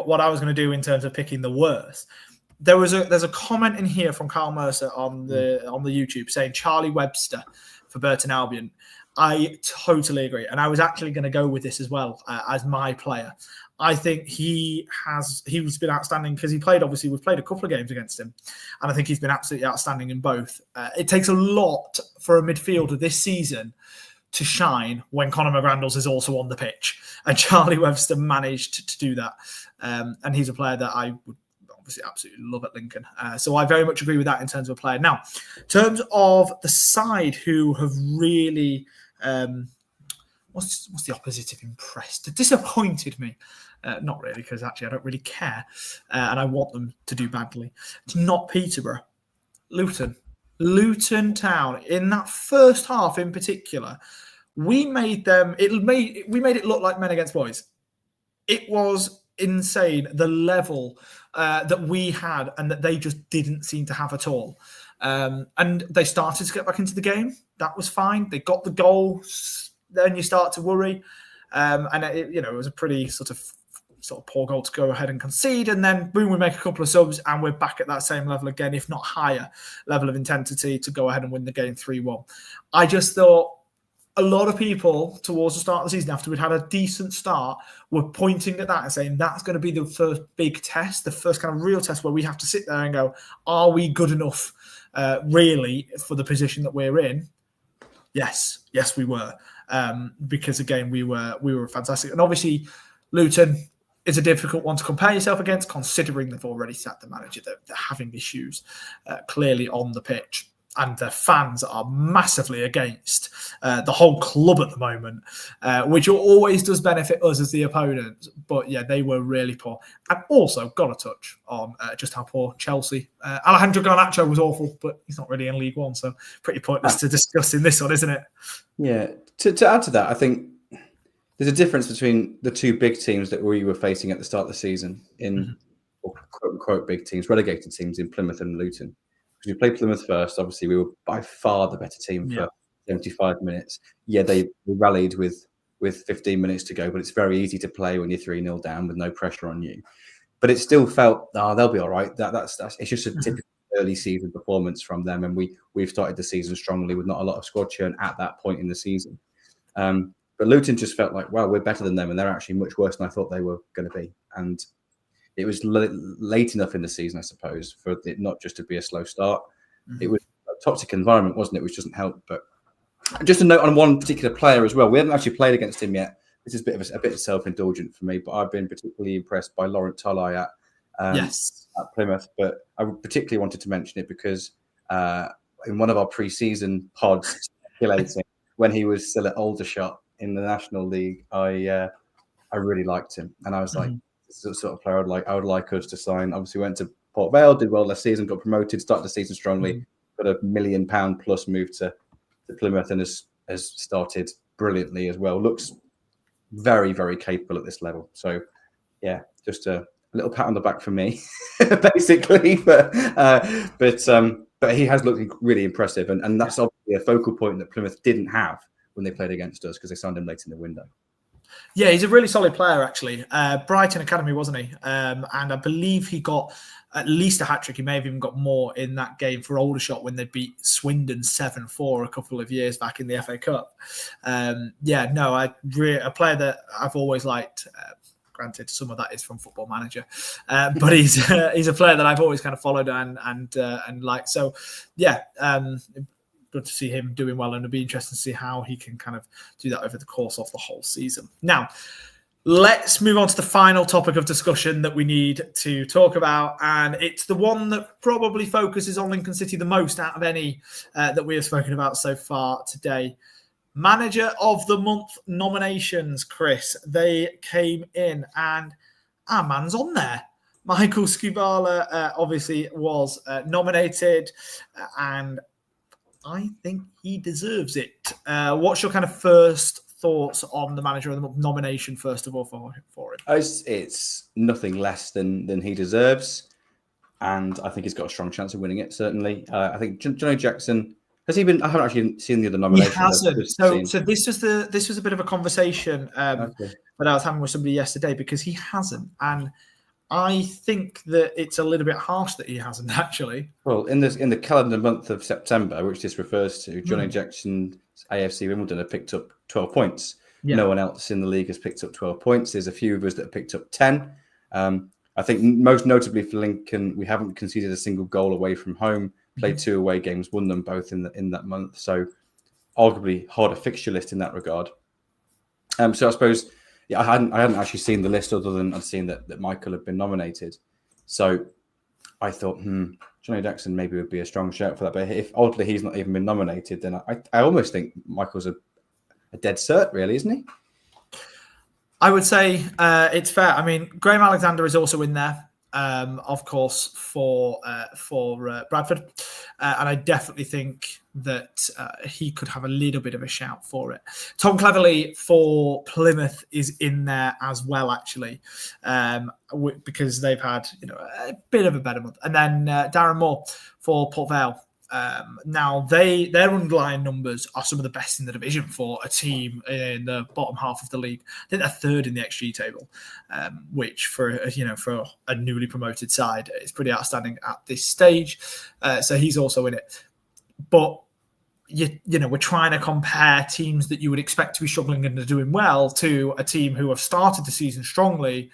what I was going to do in terms of picking the worst, there's a comment in here from Carl Mercer on the YouTube saying Charlie Webster for Burton Albion. I totally agree, and I was actually going to go with this as well as my player. I think he's been outstanding because we've played a couple of games against him, and I think he's been absolutely outstanding in both. It takes a lot for a midfielder this season to shine when Conor McGrandles is also on the pitch, and Charlie Webster managed to do that. And he's a player that I would obviously absolutely love at Lincoln. So I very much agree with that in terms of a player. Now, in terms of the side who have really, what's the opposite of impressed? Disappointed me. Not really, because actually I don't really care. And I want them to do badly. It's not Peterborough. Luton Town. In that first half in particular, we made it look like men against boys. It was insane, the level that we had and that they just didn't seem to have at all. And they started to get back into the game. That was fine. They got the goal. Then you start to worry. And it was a pretty sort of sort of poor goal to go ahead and concede, and then boom, we make a couple of subs and we're back at that same level again, if not higher level of intensity to go ahead and win the game 3-1. I just thought a lot of people towards the start of the season, after we'd had a decent start, were pointing at that and saying that's going to be the first big test, the first kind of real test where we have to sit there and go, are we good enough really for the position that we're in? Yes, we were. Because again, we were fantastic. And obviously, Luton is a difficult one to compare yourself against, considering they've already sacked the manager. They're having issues clearly on the pitch. And their fans are massively against the whole club at the moment, which always does benefit us as the opponent. But yeah, they were really poor. And also got a touch on just how poor Chelsea. Alejandro Garnacho was awful, but he's not really in League One, so pretty pointless to discuss in this one, isn't it?
Yeah. To add to that, I think there's a difference between the two big teams that we were facing at the start of the season in quote unquote big teams, relegated teams in Plymouth and Luton. Because we played Plymouth first, obviously we were by far the better team for 75 minutes. Yeah, they rallied with 15 minutes to go, but it's very easy to play when you're 3-0 down with no pressure on you. But it still felt, they'll be all right. That's it's just a typical early season performance from them, and we've started the season strongly with not a lot of squad churn at that point in the season. But Luton just felt like, well, we're better than them, and they're actually much worse than I thought they were going to be. And it was late enough in the season, I suppose, for it not just to be a slow start. It was a toxic environment, wasn't it, which doesn't help. But just a note on one particular player as well. We haven't actually played against him yet. This is a bit self-indulgent for me, but I've been particularly impressed by Laurent Tolai at Plymouth. But I particularly wanted to mention it because in one of our pre-season pods, speculating when he was still at Aldershot in the National League, I really liked him, and I was like, this is the sort of player I would like us to sign. Obviously, went to Port Vale, did well last season, got promoted, started the season strongly, got a £1 million plus move to Plymouth, and has started brilliantly as well. Looks very, very capable at this level. So, yeah, just a little pat on the back for me, basically. But he has looked really impressive, and that's obviously a focal point that Plymouth didn't have when they played against us because they signed him late in the window.
Yeah, he's a really solid player, actually. Brighton Academy, wasn't he? And I believe he got at least a hat-trick. He may have even got more in that game for Aldershot when they beat Swindon 7-4 a couple of years back in the FA Cup. A player that I've always liked. Granted, some of that is from Football Manager, but he's a player that I've always kind of followed and liked. So, yeah, good to see him doing well, and it'll be interesting to see how he can kind of do that over the course of the whole season. Now, let's move on to the final topic of discussion that we need to talk about, and it's the one that probably focuses on Lincoln City the most out of any that we have spoken about so far today. Manager of the Month nominations, Chris. They came in, and our man's on there. Michael Skubala obviously was nominated, and I think he deserves it. What's your kind of first thoughts on the Manager of the Month nomination, first of all, for him?
It's nothing less than he deserves, and I think he's got a strong chance of winning it, certainly. I think Johnny Jackson, has he been? I haven't actually seen the other nominations.
He hasn't. So this was a bit of a conversation that I was having with somebody yesterday, because he hasn't, and I think that it's a little bit harsh that he hasn't, actually.
Well, in the calendar month of September, which this refers to, Johnny Jackson's AFC Wimbledon have picked up 12 points. Yeah. No one else in the league has picked up 12 points. There's a few of us that have picked up 10. I think most notably for Lincoln, we haven't conceded a single goal away from home, played 2 away games, won them both in that month. So arguably harder fixture list in that regard. So I suppose... Yeah, I hadn't actually seen the list other than I'd seen that Michael had been nominated. So I thought, Johnny Jackson maybe would be a strong shout for that. But if oddly he's not even been nominated, then I almost think Michael's a dead cert, really, isn't he?
I would say it's fair. I mean, Graham Alexander is also in there, of course, for Bradford. And I definitely think that he could have a little bit of a shout for it. Tom Cleverley for Plymouth is in there as well, actually, because they've had a bit of a better month. And then Darren Moore for Port Vale Now, their underlying numbers are some of the best in the division for a team in the bottom half of the league. I think they're third in the XG table, which for a newly promoted side is pretty outstanding at this stage. So he's also in it. But we're trying to compare teams that you would expect to be struggling and are doing well to a team who have started the season strongly,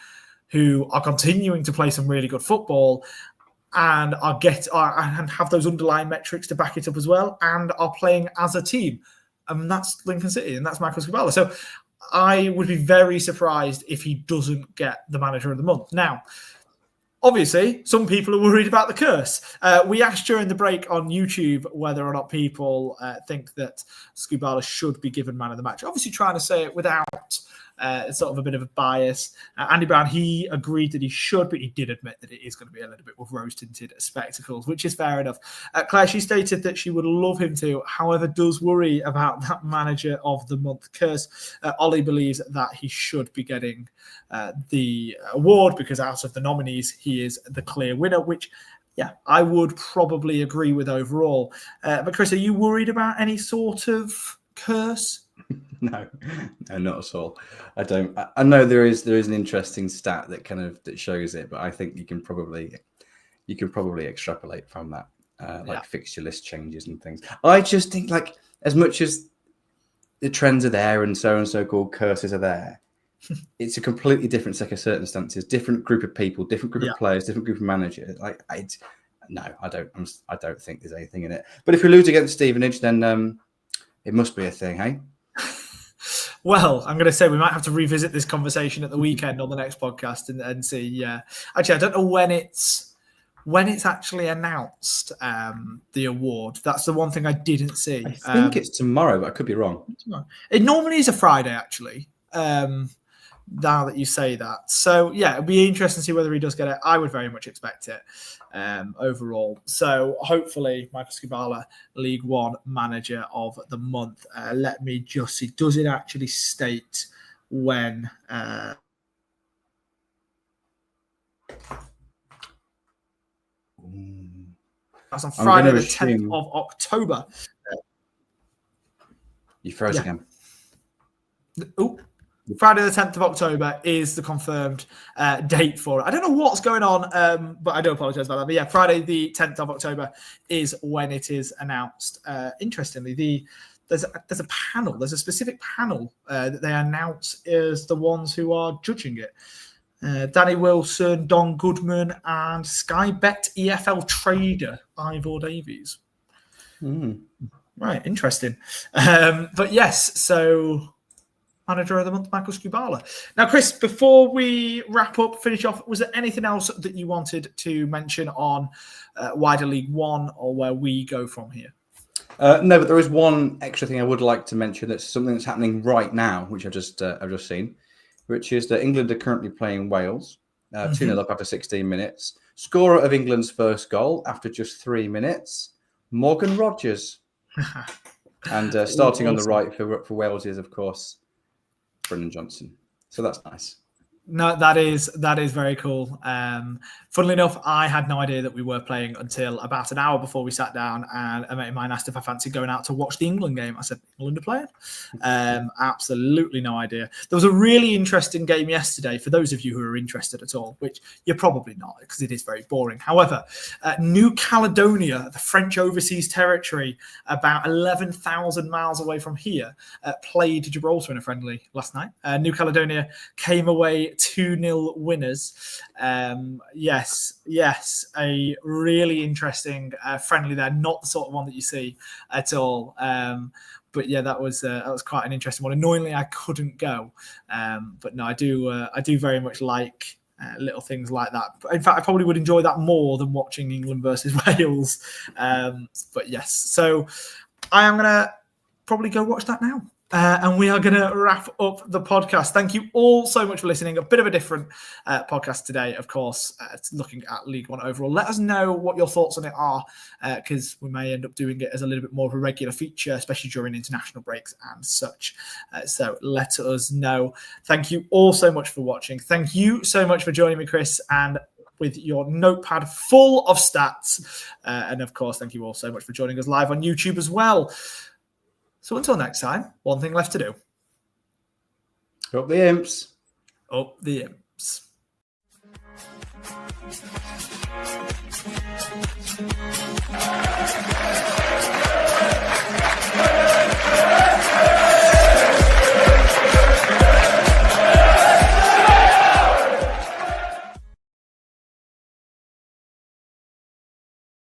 who are continuing to play some really good football, and and have those underlying metrics to back it up as well, and are playing as a team. And that's Lincoln City, and that's Michael Skubala. So I would be very surprised if he doesn't get the manager of the month. Now, obviously, some people are worried about the curse. We asked during the break on YouTube whether or not people think that Skubala should be given man of the match. Obviously, trying to say it without sort of a bit of a bias. Andy Brown, he agreed that he should, but he did admit that it is going to be a little bit with rose-tinted spectacles, which is fair enough. Claire, she stated that she would love him to, however, does worry about that manager of the month curse. Ollie believes that he should be getting the award because out of the nominees, he is the clear winner, which, yeah, I would probably agree with overall. But Chris, are you worried about any sort of curse?
No, not at all. I don't. I know there is an interesting stat that shows it, but I think you can probably extrapolate from that, fixture list changes and things. I just think as much as the trends are there and so-called curses are there, it's a completely different set of circumstances, different group of people, different group of players, different group of managers. No, I don't think there's anything in it. But if we lose against Stevenage, then it must be a thing, hey?
Well, I'm going to say we might have to revisit this conversation at the weekend on the next podcast and see. Yeah, actually, I don't know when it's actually announced. The award. That's the one thing I didn't see.
I think it's tomorrow, but I could be wrong.
It normally is a Friday, actually. Now that you say that, so yeah, it'd be interesting to see whether he does get it. I would very much expect it overall. So hopefully, Michael Skubala, League One Manager of the Month. Let me just see. Does it actually state when? That's on Friday, the 10th of October.
You froze again.
Oh. Friday the 10th of October is the confirmed date for it. I don't know what's going on, but I do apologise about that. But yeah, Friday the 10th of October is when it is announced. Interestingly, there's a panel. There's a specific panel that they announce as the ones who are judging it. Danny Wilson, Don Goodman, and Sky Bet EFL trader Ivor Davies. Right, interesting. But yes, so Manager of the Month, Michael Skubala. Now, Chris, before we wrap up, finish off, was there anything else that you wanted to mention on wider League One or where we go from here?
No, but there is one extra thing I would like to mention. That's something that's happening right now, which I've just seen, which is that England are currently playing Wales, 2-0 up after 16 minutes. Scorer of England's first goal after just 3 minutes, Morgan Rogers. And starting on the right for Wales is, of course, Brendan Johnson. So that's nice.
No, that is very cool. Funnily enough, I had no idea that we were playing until about an hour before we sat down, and a mate of mine asked if I fancied going out to watch the England game. I said, England are playing? Absolutely no idea. There was a really interesting game yesterday, for those of you who are interested at all, which you're probably not, because it is very boring. However, New Caledonia, the French overseas territory, about 11,000 miles away from here, played Gibraltar in a friendly last night. New Caledonia came away 2-0 winners. Yes, a really interesting friendly there. Not the sort of one that you see at all. But yeah, that was quite an interesting one. Annoyingly, I couldn't go. But no, I do very much like little things like that. In fact, I probably would enjoy that more than watching England versus Wales. But yes, so I am gonna probably go watch that now. And we are going to wrap up the podcast. Thank you all so much for listening. A bit of a different podcast today, of course, looking at League One overall. Let us know what your thoughts on it are, because we may end up doing it as a little bit more of a regular feature, especially during international breaks and such. So let us know. Thank you all so much for watching. Thank you so much for joining me, Chris. And with your notepad full of stats. And of course, thank you all so much for joining us live on YouTube as well. So until next time, one thing left to do.
Up the imps.
Up the imps.